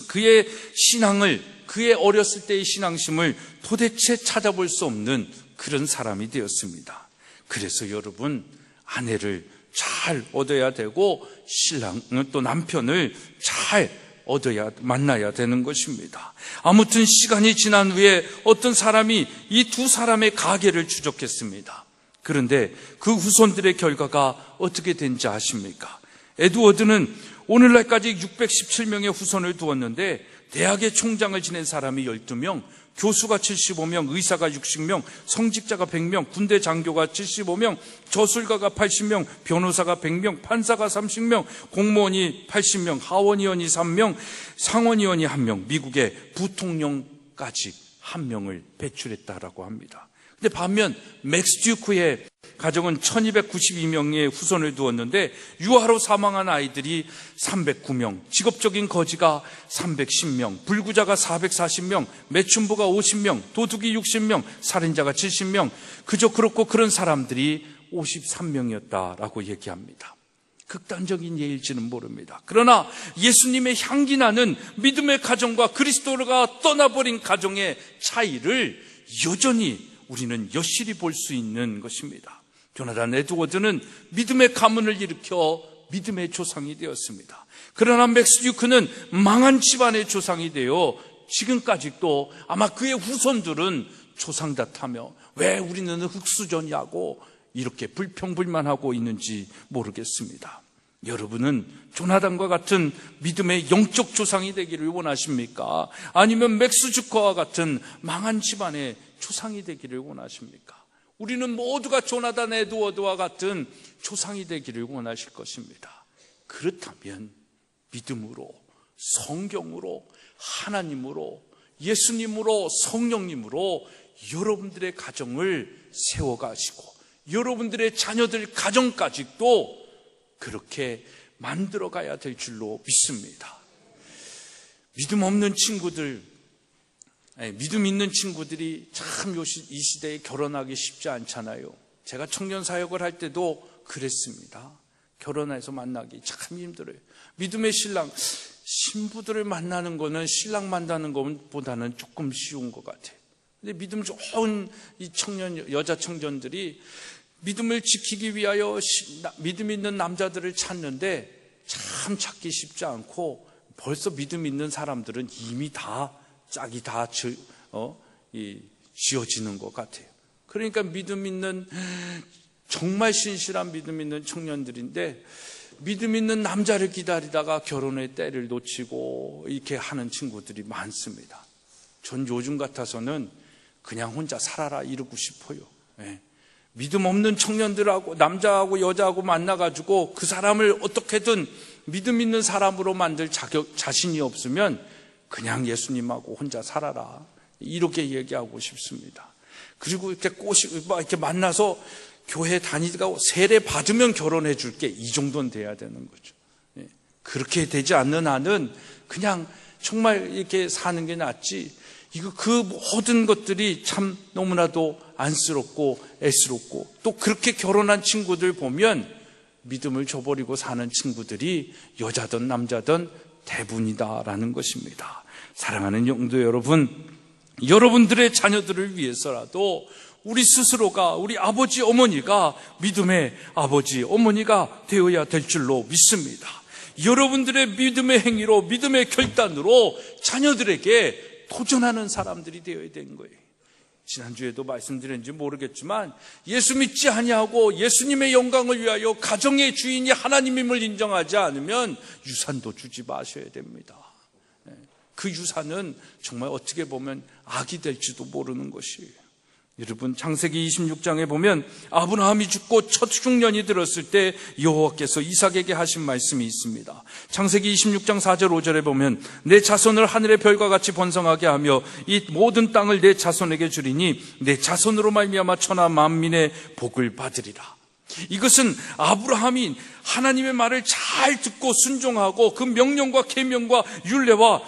[SPEAKER 1] 그의 신앙을, 그의 어렸을 때의 신앙심을 도대체 찾아볼 수 없는 그런 사람이 되었습니다. 그래서 여러분, 아내를 잘 얻어야 되고 신랑은 또 남편을 잘 만나야 되는 것입니다. 아무튼 시간이 지난 후에 어떤 사람이 이 두 사람의 가계를 추적했습니다. 그런데 그 후손들의 결과가 어떻게 된지 아십니까? 에드워드는 오늘날까지 617명의 후손을 두었는데 대학의 총장을 지낸 사람이 12명, 교수가 75명, 의사가 60명, 성직자가 100명, 군대 장교가 75명, 저술가가 80명, 변호사가 100명, 판사가 30명, 공무원이 80명, 하원의원이 3명, 상원의원이 1명, 미국의 부통령까지 1명을 배출했다라고 합니다. 근데 반면 맥스 듀크의 가정은 1292명의 후손을 두었는데 유아로 사망한 아이들이 309명, 직업적인 거지가 310명, 불구자가 440명, 매춘부가 50명, 도둑이 60명, 살인자가 70명, 그저 그렇고 그런 사람들이 53명이었다라고 얘기합니다. 극단적인 예일지는 모릅니다. 그러나 예수님의 향기 나는 믿음의 가정과 그리스도가 떠나버린 가정의 차이를 여전히 우리는 여실히 볼 수 있는 것입니다. 조나단 에드워드는 믿음의 가문을 일으켜 믿음의 조상이 되었습니다. 그러나 맥스 듀크는 망한 집안의 조상이 되어 지금까지도 아마 그의 후손들은 조상탓하며 왜 우리는 흙수저냐고 이렇게 불평불만하고 있는지 모르겠습니다. 여러분은 조나단과 같은 믿음의 영적 조상이 되기를 원하십니까? 아니면 맥스 듀크와 같은 망한 집안의 조상이 되기를 원하십니까? 우리는 모두가 조나단 에드워드와 같은 조상이 되기를 원하실 것입니다. 그렇다면 믿음으로, 성경으로, 하나님으로, 예수님으로, 성령님으로 여러분들의 가정을 세워가시고 여러분들의 자녀들 가정까지도 그렇게 만들어가야 될 줄로 믿습니다. 믿음 없는 친구들, 믿음 있는 친구들이 참 이 시대에 결혼하기 쉽지 않잖아요. 제가 청년 사역을 할 때도 그랬습니다. 결혼해서 만나기 참 힘들어요. 믿음의 신랑, 신부들을 만나는 거는 신랑 만나는 것보다는 조금 쉬운 것 같아요. 근데 믿음 좋은 이 여자 청년들이 믿음을 지키기 위하여 믿음 있는 남자들을 찾는데 참 찾기 쉽지 않고 벌써 믿음 있는 사람들은 이미 짝이 다 지어지는 것 같아요. 그러니까 믿음 있는 정말 신실한 믿음 있는 청년들인데 믿음 있는 남자를 기다리다가 결혼의 때를 놓치고 이렇게 하는 친구들이 많습니다. 전 요즘 같아서는 그냥 혼자 살아라 이러고 싶어요. 믿음 없는 청년들하고 남자하고 여자하고 만나가지고 그 사람을 어떻게든 믿음 있는 사람으로 만들 자신이 없으면 그냥 예수님하고 혼자 살아라 이렇게 얘기하고 싶습니다. 그리고 이렇게 이렇게 만나서 교회 다니다가 세례 받으면 결혼해 줄게 이 정도는 돼야 되는 거죠. 그렇게 되지 않는 한은 그냥 정말 이렇게 사는 게 낫지. 그 모든 것들이 참 너무나도 안쓰럽고 애스럽고 또 그렇게 결혼한 친구들 보면 믿음을 저버리고 사는 친구들이 여자든 남자든 대부분이다라는 것입니다. 사랑하는 영도 여러분, 여러분들의 자녀들을 위해서라도 우리 스스로가 우리 아버지 어머니가 믿음의 아버지 어머니가 되어야 될 줄로 믿습니다. 여러분들의 믿음의 행위로 믿음의 결단으로 자녀들에게 도전하는 사람들이 되어야 되는 거예요. 지난주에도 말씀드렸는지 모르겠지만 예수 믿지 아니하고 예수님의 영광을 위하여 가정의 주인이 하나님임을 인정하지 않으면 유산도 주지 마셔야 됩니다. 그 유산은 정말 어떻게 보면 악이 될지도 모르는 것이에요. 여러분, 창세기 26장에 보면 아브라함이 죽고 첫 흉년이 들었을 때 여호와께서 이삭에게 하신 말씀이 있습니다. 창세기 26장 4절 5절에 보면 내 자손을 하늘의 별과 같이 번성하게 하며 이 모든 땅을 내 자손에게 주리니 내 자손으로 말미암아 천하 만민의 복을 받으리라. 이것은 아브라함이 하나님의 말을 잘 듣고 순종하고 그 명령과 계명과 율례와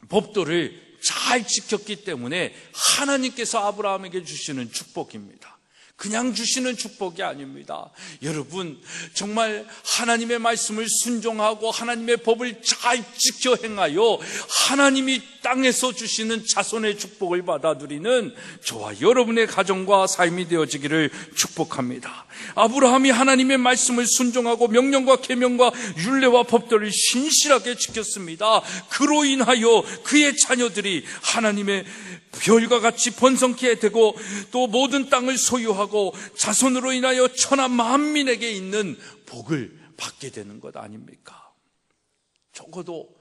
[SPEAKER 1] 법도를 잘 지켰기 때문에 하나님께서 아브라함에게 주시는 축복입니다. 그냥 주시는 축복이 아닙니다. 여러분, 정말 하나님의 말씀을 순종하고 하나님의 법을 잘 지켜 행하여 하나님이 땅에서 주시는 자손의 축복을 받아 누리는 저와 여러분의 가정과 삶이 되어지기를 축복합니다. 아브라함이 하나님의 말씀을 순종하고 명령과 계명과 율례와 법도를 신실하게 지켰습니다. 그로 인하여 그의 자녀들이 하나님의 별과 같이 번성케 되고 또 모든 땅을 소유하고 자손으로 인하여 천하 만민에게 있는 복을 받게 되는 것 아닙니까? 적어도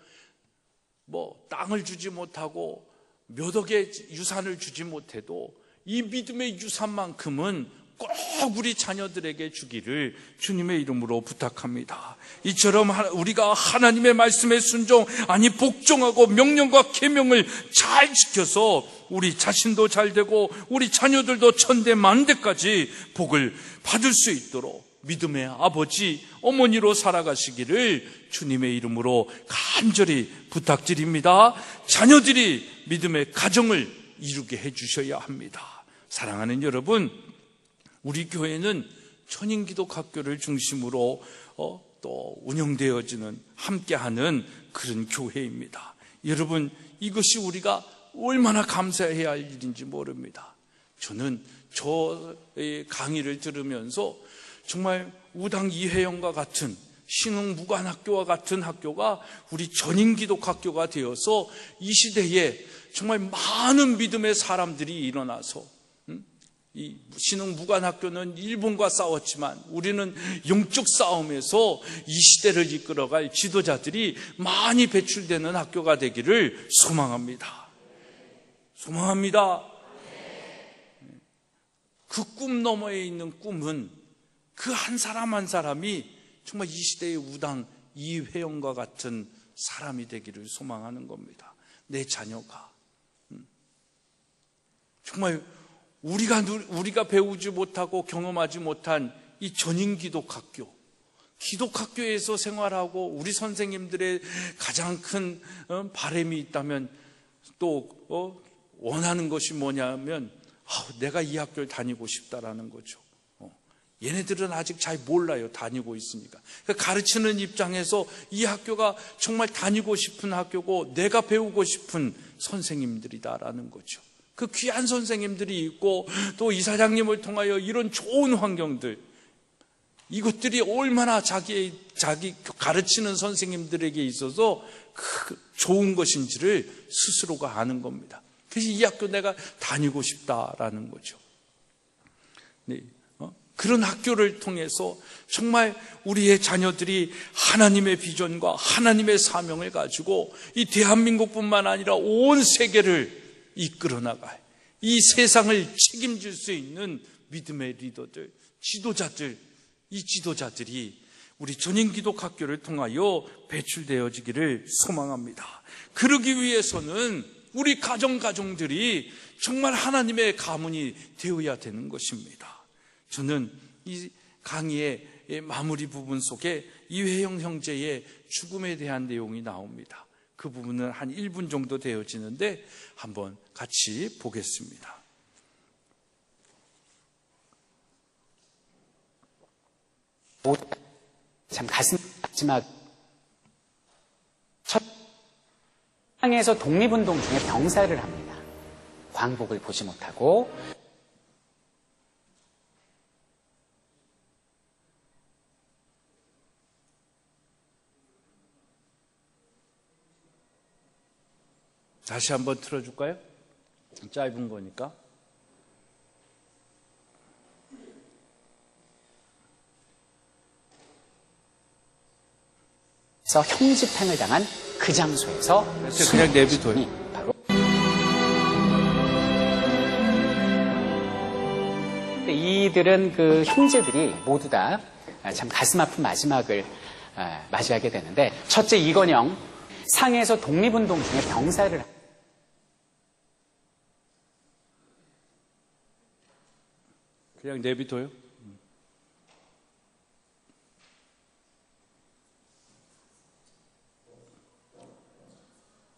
[SPEAKER 1] 땅을 주지 못하고 몇 억의 유산을 주지 못해도 이 믿음의 유산만큼은 꼭 우리 자녀들에게 주기를 주님의 이름으로 부탁합니다. 이처럼 우리가 하나님의 말씀에 순종, 아니 복종하고 명령과 계명을 잘 지켜서 우리 자신도 잘 되고 우리 자녀들도 천대 만대까지 복을 받을 수 있도록 믿음의 아버지, 어머니로 살아가시기를 주님의 이름으로 간절히 부탁드립니다. 자녀들이 믿음의 가정을 이루게 해주셔야 합니다. 사랑하는 여러분, 우리 교회는 천인기독학교를 중심으로 또 운영되어지는, 함께하는 그런 교회입니다. 여러분, 이것이 우리가 얼마나 감사해야 할 일인지 모릅니다. 저는 저의 강의를 들으면서 정말 우당 이회영과 같은 신흥무관학교와 같은 학교가 우리 전인기독학교가 되어서 이 시대에 정말 많은 믿음의 사람들이 일어나서, 이 신흥무관학교는 일본과 싸웠지만 우리는 영적 싸움에서 이 시대를 이끌어갈 지도자들이 많이 배출되는 학교가 되기를 소망합니다. 소망합니다. 그 꿈 너머에 있는 꿈은 그 한 사람 한 사람이 정말 이 시대의 우당 이회영과 같은 사람이 되기를 소망하는 겁니다. 내 자녀가 정말 우리가 배우지 못하고 경험하지 못한 이 전인기독학교, 기독학교에서 생활하고 우리 선생님들의 가장 큰 바람이 있다면 또 원하는 것이 뭐냐면 내가 이 학교를 다니고 싶다라는 거죠. 얘네들은 아직 잘 몰라요. 다니고 있으니까. 그러니까 가르치는 입장에서 이 학교가 정말 다니고 싶은 학교고 내가 배우고 싶은 선생님들이다라는 거죠. 그 귀한 선생님들이 있고 또 이사장님을 통하여 이런 좋은 환경들, 이것들이 얼마나 자기 가르치는 선생님들에게 있어서 좋은 것인지를 스스로가 아는 겁니다. 그래서 이 학교 내가 다니고 싶다라는 거죠. 네. 그런 학교를 통해서 정말 우리의 자녀들이 하나님의 비전과 하나님의 사명을 가지고 이 대한민국뿐만 아니라 온 세계를 이끌어 나갈, 이 세상을 책임질 수 있는 믿음의 리더들, 지도자들, 이 지도자들이 우리 전인기독학교를 통하여 배출되어지기를 소망합니다. 그러기 위해서는 우리 가정들이 정말 하나님의 가문이 되어야 되는 것입니다. 저는 이 강의의 마무리 부분 속에 이회영 형제의 죽음에 대한 내용이 나옵니다. 그 부분은 한 1분 정도 되어지는데 한번 같이 보겠습니다.
[SPEAKER 2] 참 가슴 아프지만 첫 땅에서 독립운동 중에 병사를 합니다. 광복을 보지 못하고
[SPEAKER 1] 다시 한번 틀어줄까요? 짧은 거니까.
[SPEAKER 2] 그래서 형집행을 당한 그 장소에서
[SPEAKER 1] 그냥 내비둬요.
[SPEAKER 2] 바로 이들은 그 형제들이 모두 다 참 가슴 아픈 마지막을 맞이하게 되는데, 첫째 이건영, 상해에서 독립운동 중에 병사를
[SPEAKER 1] 그냥 내비둬요.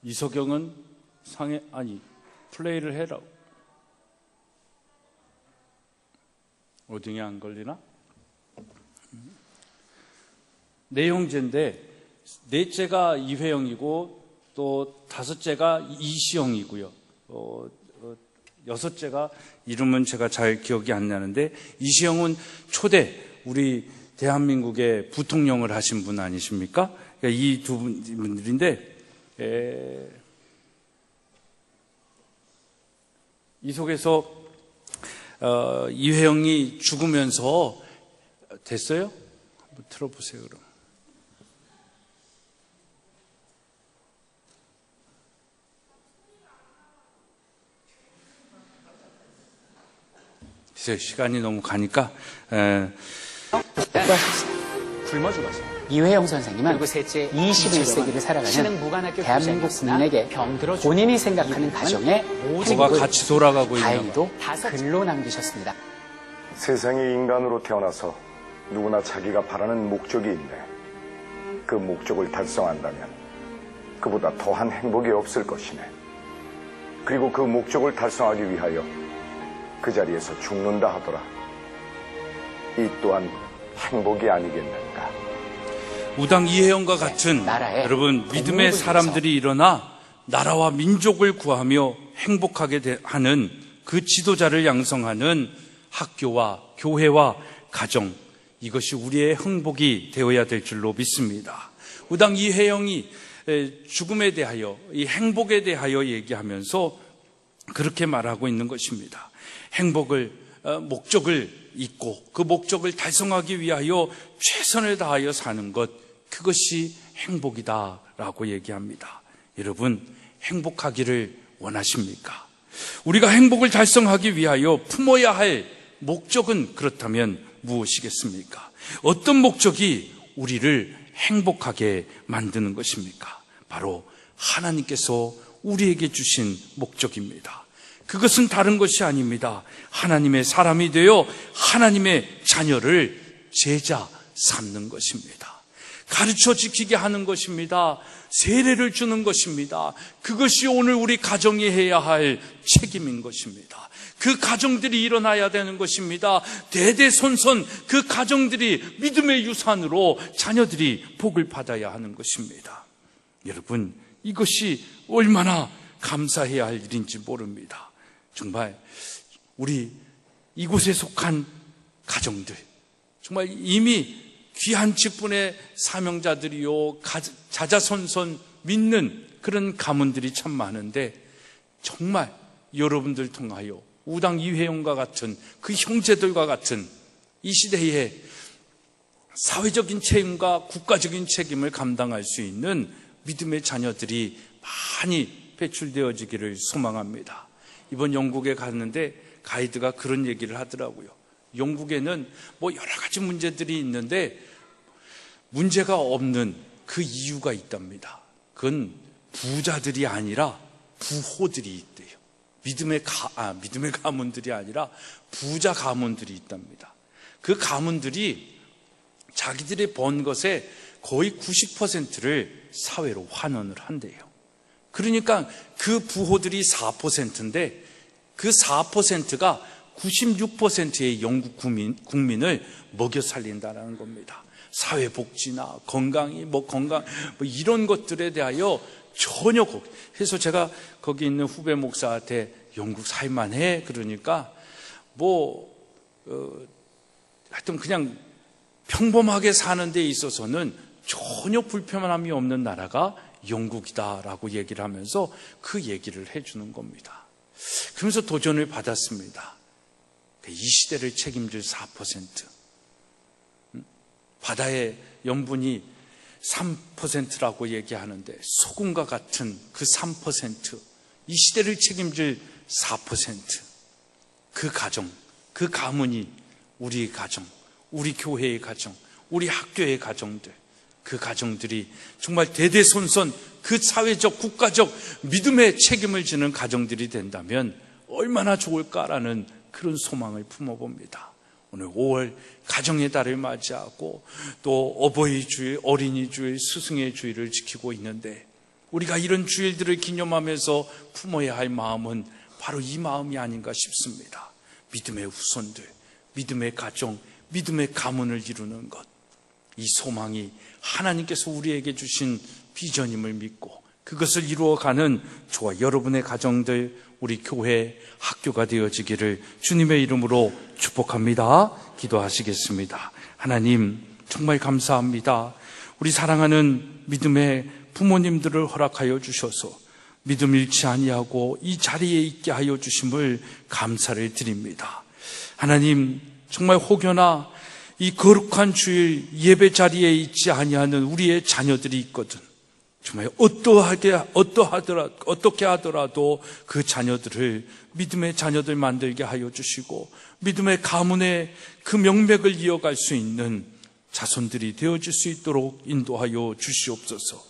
[SPEAKER 1] 이석영은 플레이를 해라. 어중이 안 걸리나? 네 형제인데, 넷째가 이회영이고, 또 다섯째가 이시영이고요. 여섯째가 이름은 제가 잘 기억이 안 나는데, 이시영은 초대 우리 대한민국의 부통령을 하신 분 아니십니까? 이 두 분들인데, 이 속에서 이회영이 죽으면서 됐어요? 한번 틀어보세요. 그럼. 시간이 너무 가니까
[SPEAKER 2] 굶어 죽었어요. 이회영 선생님은 그리고 셋째 21세기를 살아가는 대한민국 국민에게 본인이 생각하는 가정의
[SPEAKER 1] 뭐가 같이 돌아가고 있는
[SPEAKER 2] 다행히도 글로 남기셨습니다.
[SPEAKER 3] 세상에 인간으로 태어나서 누구나 자기가 바라는 목적이 있네. 그 목적을 달성한다면 그보다 더한 행복이 없을 것이네. 그리고 그 목적을 달성하기 위하여 그 자리에서 죽는다 하더라. 이 또한 행복이 아니겠는가.
[SPEAKER 1] 우당 이혜영과 같은 여러분 믿음의 사람들이 일어나 나라와 민족을 구하며 행복하게 하는 그 지도자를 양성하는 학교와 교회와 가정, 이것이 우리의 행복이 되어야 될 줄로 믿습니다. 우당 이혜영이 죽음에 대하여, 이 행복에 대하여 얘기하면서 그렇게 말하고 있는 것입니다. 목적을 잊고 그 목적을 달성하기 위하여 최선을 다하여 사는 것, 그것이 행복이다라고 얘기합니다. 여러분, 행복하기를 원하십니까? 우리가 행복을 달성하기 위하여 품어야 할 목적은 그렇다면 무엇이겠습니까? 어떤 목적이 우리를 행복하게 만드는 것입니까? 바로 하나님께서 우리에게 주신 목적입니다. 그것은 다른 것이 아닙니다. 하나님의 사람이 되어 하나님의 자녀를 제자 삼는 것입니다. 가르쳐 지키게 하는 것입니다. 세례를 주는 것입니다. 그것이 오늘 우리 가정이 해야 할 책임인 것입니다. 그 가정들이 일어나야 되는 것입니다. 대대손손 그 가정들이 믿음의 유산으로 자녀들이 복을 받아야 하는 것입니다. 여러분, 이것이 얼마나 감사해야 할 일인지 모릅니다. 정말 우리 이곳에 속한 가정들, 정말 이미 귀한 직분의 사명자들이요, 자자손손 믿는 그런 가문들이 참 많은데, 정말 여러분들 통하여 우당 이회영과 같은 그 형제들과 같은 이 시대에 사회적인 책임과 국가적인 책임을 감당할 수 있는 믿음의 자녀들이 많이 배출되어지기를 소망합니다. 이번 영국에 갔는데 가이드가 그런 얘기를 하더라고요. 영국에는 뭐 여러 가지 문제들이 있는데 문제가 없는 그 이유가 있답니다. 그건 부자들이 아니라 부호들이 있대요. 믿음의 가문들이 아니라 부자 가문들이 있답니다. 그 가문들이 자기들이 번 것의 거의 90%를 사회로 환원을 한대요. 그러니까 그 부호들이 4%인데 그 4%가 96%의 영국 국민을 먹여 살린다는 겁니다. 사회복지나 건강 이런 것들에 대하여 전혀 그래서 제가 거기 있는 후배 목사한테 영국 살만 해 그러니까 하여튼 그냥 평범하게 사는 데 있어서는 전혀 불편함이 없는 나라가 영국이다라고 얘기를 하면서 그 얘기를 해주는 겁니다. 그러면서 도전을 받았습니다. 이 시대를 책임질 4%. 바다의 염분이 3%라고 얘기하는데 소금과 같은 그 3%, 이 시대를 책임질 4%, 그 가정, 그 가문이 우리의 가정, 우리 교회의 가정, 우리 학교의 가정들, 그 가정들이 정말 대대손손 그 사회적, 국가적 믿음의 책임을 지는 가정들이 된다면 얼마나 좋을까라는 그런 소망을 품어봅니다. 오늘 5월 가정의 달을 맞이하고 또 어버이 주일, 어린이 주일, 스승의 주일을 지키고 있는데 우리가 이런 주일들을 기념하면서 품어야 할 마음은 바로 이 마음이 아닌가 싶습니다. 믿음의 후손들, 믿음의 가정, 믿음의 가문을 이루는 것, 이 소망이 하나님께서 우리에게 주신 비전임을 믿고 그것을 이루어가는 저와 여러분의 가정들, 우리 교회, 학교가 되어지기를 주님의 이름으로 축복합니다. 기도하시겠습니다. 하나님 정말 감사합니다. 우리 사랑하는 믿음의 부모님들을 허락하여 주셔서 믿음 잃지 아니하고 이 자리에 있게 하여 주심을 감사를 드립니다. 하나님 정말 혹여나 이 거룩한 주일 예배 자리에 있지 아니하는 우리의 자녀들이 있거든 정말 어떻게 하더라도 그 자녀들을 믿음의 자녀들 만들게 하여 주시고 믿음의 가문의 그 명맥을 이어갈 수 있는 자손들이 되어질 수 있도록 인도하여 주시옵소서.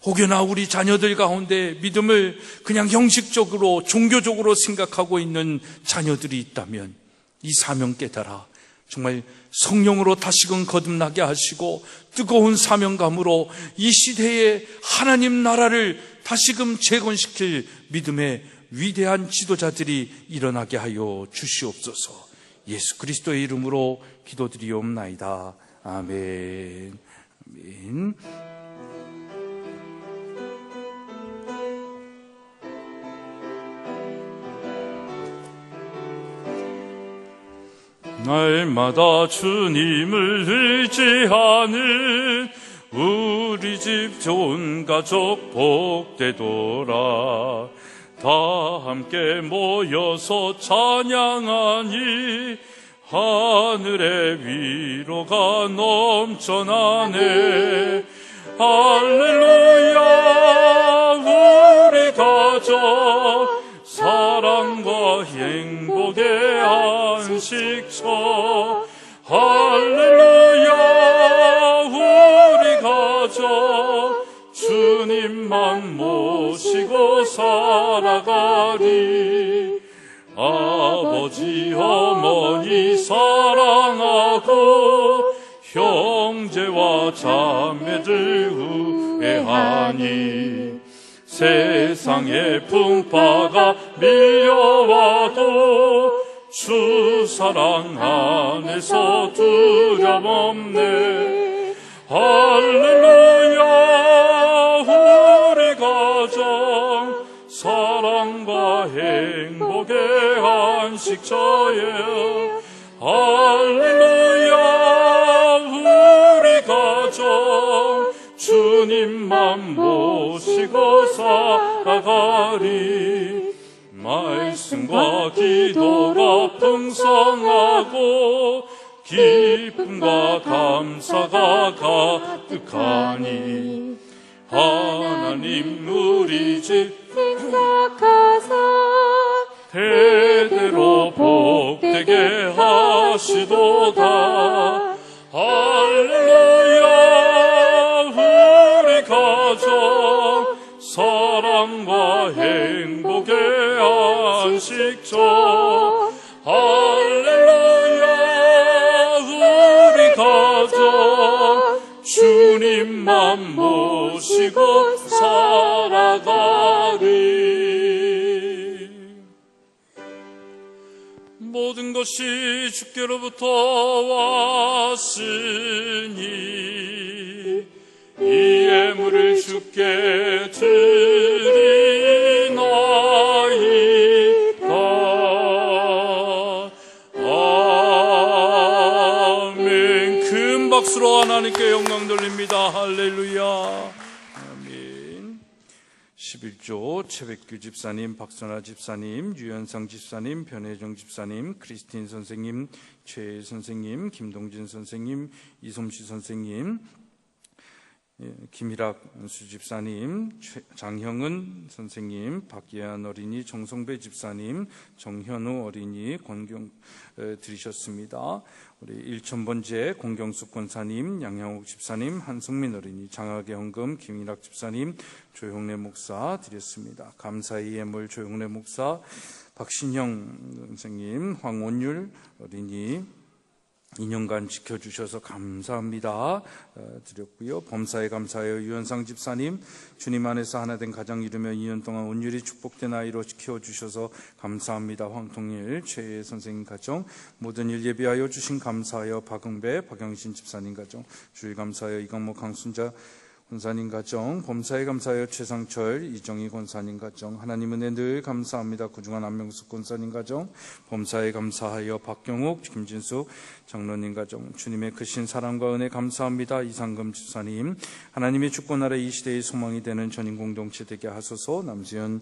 [SPEAKER 1] 혹여나 우리 자녀들 가운데 믿음을 그냥 형식적으로 종교적으로 생각하고 있는 자녀들이 있다면 이 사명 깨달아 정말 성령으로 다시금 거듭나게 하시고 뜨거운 사명감으로 이 시대에 하나님 나라를 다시금 재건시킬 믿음의 위대한 지도자들이 일어나게 하여 주시옵소서. 예수 그리스도의 이름으로 기도드리옵나이다. 아멘. 아멘. 날마다 주님을 의지하는 우리 집 좋은 가족 복되도다. 다 함께 모여서 찬양하니 하늘의 위로가 넘쳐나네. 할렐루야. 우리 가족 사랑과 행복의 안식처. 할렐루야. 우리 가족 주님만 모시고 살아가리. 아버지 어머니 사랑하고 형제와 자매들 우애하니 세상의 풍파가 밀려와도 주 사랑 안에서 두려움 없네. 할렐루야. 우리 가정 사랑과 행복의 안식처에. 할렐루야. 우리 가정 주님만 모시고 살아가리. 말씀과 기도가 풍성하고 기쁨과 감사가 가득하니 하나님 우리 집
[SPEAKER 4] 생각하사
[SPEAKER 1] 대대로 복되게 하시도다. 할렐루야. 우리 가족 사랑과 행복의 안식처. 할렐루야. 우리 가족 주님만 모시고 살아가리. 모든 것이 주께로부터 왔으니 이 예물을 주께 드리나이다. 아멘. 큰 박수로 하나님께 영광 돌립니다. 할렐루야. 아멘. 11조 최백규 집사님, 박선아 집사님, 유현상 집사님, 변혜정 집사님, 크리스틴 선생님, 최 선생님, 김동진 선생님, 이솜씨 선생님, 김일학 수집사님, 장형은 선생님, 박예한 어린이, 정성배 집사님, 정현우 어린이 권경 드리셨습니다. 우리 일천번제 공경숙 권사님, 양양옥 집사님, 한승민 어린이, 장학의 헌금 김일학 집사님, 조용래 목사 드렸습니다. 감사의 예물 조용래 목사, 박신형 선생님, 황원율 어린이 2년간 지켜주셔서 감사합니다 드렸고요. 범사에 감사하여 유현상 집사님, 주님 안에서 하나된 가정 이루며 2년 동안 온율이 축복된 아이로 키워주셔서 감사합니다. 황통일 최애 선생님 가정, 모든 일 예비하여 주신 감사하여 박응배 박영신 집사님 가정, 주일 감사하여 이강목 강순자 권사님 가정, 범사에 감사하여 최상철 이정희 권사님 가정, 하나님 은혜 늘 감사합니다. 구중한 안명숙 권사님 가정, 범사에 감사하여 박경욱 김진숙 장로님 가정, 주님의 크신 사랑과 은혜 감사합니다. 이상금 집사님, 하나님의 주권 아래 이 시대의 소망이 되는 전인 공동체 되게 하소서. 남수현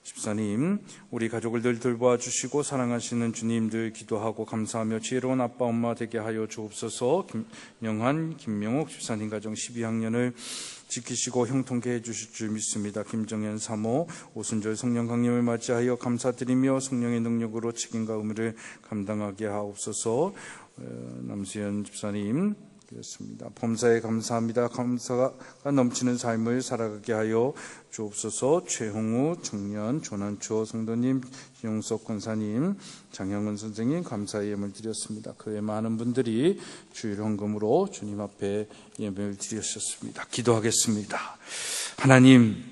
[SPEAKER 1] 집사님, 우리 가족을 늘 돌보아 주시고 사랑하시는 주님들 기도하고 감사하며 지혜로운 아빠 엄마 되게 하여 주옵소서. 김영한 김명옥 집사님 가정 12학년을 지키시고 형통케 해주실 줄 믿습니다. 김정현 사모 오순절 성령 강림을 맞이하여 감사드리며 성령의 능력으로 책임과 의무를 감당하게 하옵소서. 남수현 집사님 그렇습니다. 범사에 감사합니다. 감사가 넘치는 삶을 살아가게 하여 주옵소서. 최홍우 청년 조난초 성도님, 김용석 권사님, 장영은 선생님 감사의 예물 드렸습니다. 그 외 많은 분들이 주일 헌금으로 주님 앞에 예물을 드리셨습니다. 기도하겠습니다. 하나님,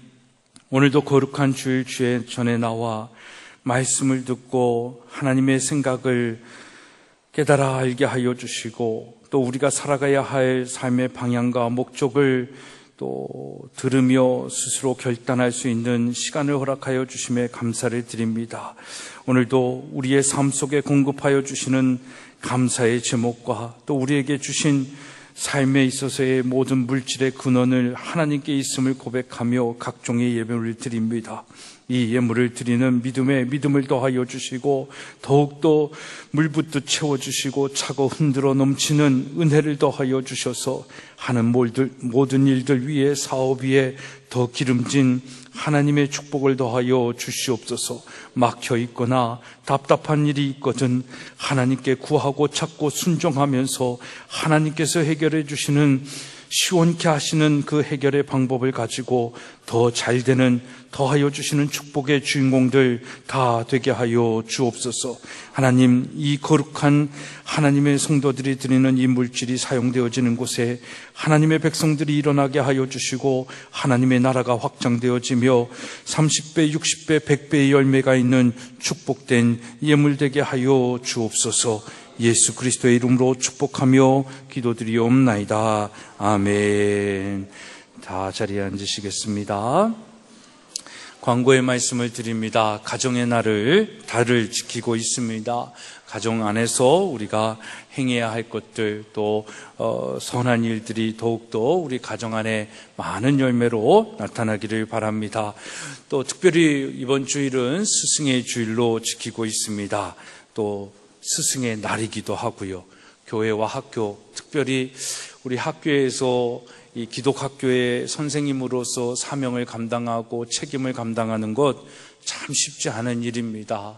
[SPEAKER 1] 오늘도 거룩한 주일 주에 전에 나와 말씀을 듣고 하나님의 생각을 깨달아 알게 하여 주시고 또 우리가 살아가야 할 삶의 방향과 목적을 또 들으며 스스로 결단할 수 있는 시간을 허락하여 주심에 감사를 드립니다. 오늘도 우리의 삶 속에 공급하여 주시는 감사의 제목과 또 우리에게 주신 삶에 있어서의 모든 물질의 근원을 하나님께 있음을 고백하며 각종의 예물을 드립니다. 이 예물을 드리는 믿음에 믿음을 더하여 주시고 더욱더 물붓듯 채워주시고 차고 흔들어 넘치는 은혜를 더하여 주셔서 하는 모든 일들 위에 사업 위에 더 기름진 하나님의 축복을 더하여 주시옵소서. 막혀 있거나 답답한 일이 있거든 하나님께 구하고 찾고 순종하면서 하나님께서 해결해 주시는 시원케 하시는 그 해결의 방법을 가지고 더 잘 되는 더하여 주시는 축복의 주인공들 다 되게 하여 주옵소서. 하나님, 이 거룩한 하나님의 성도들이 드리는 이 물질이 사용되어지는 곳에 하나님의 백성들이 일어나게 하여 주시고 하나님의 나라가 확장되어지며 30배, 60배, 100배의 열매가 있는 축복된 예물 되게 하여 주옵소서. 예수 그리스도의 이름으로 축복하며 기도드리옵나이다. 아멘. 다 자리에 앉으시겠습니다. 광고의 말씀을 드립니다. 가정의 달을 지키고 있습니다. 가정 안에서 우리가 행해야 할 것들 또 선한 일들이 더욱더 우리 가정 안에 많은 열매로 나타나기를 바랍니다. 또 특별히 이번 주일은 스승의 주일로 지키고 있습니다. 또 스승의 날이기도 하고요. 교회와 학교, 특별히 우리 학교에서 이 기독학교의 선생님으로서 사명을 감당하고 책임을 감당하는 것 참 쉽지 않은 일입니다.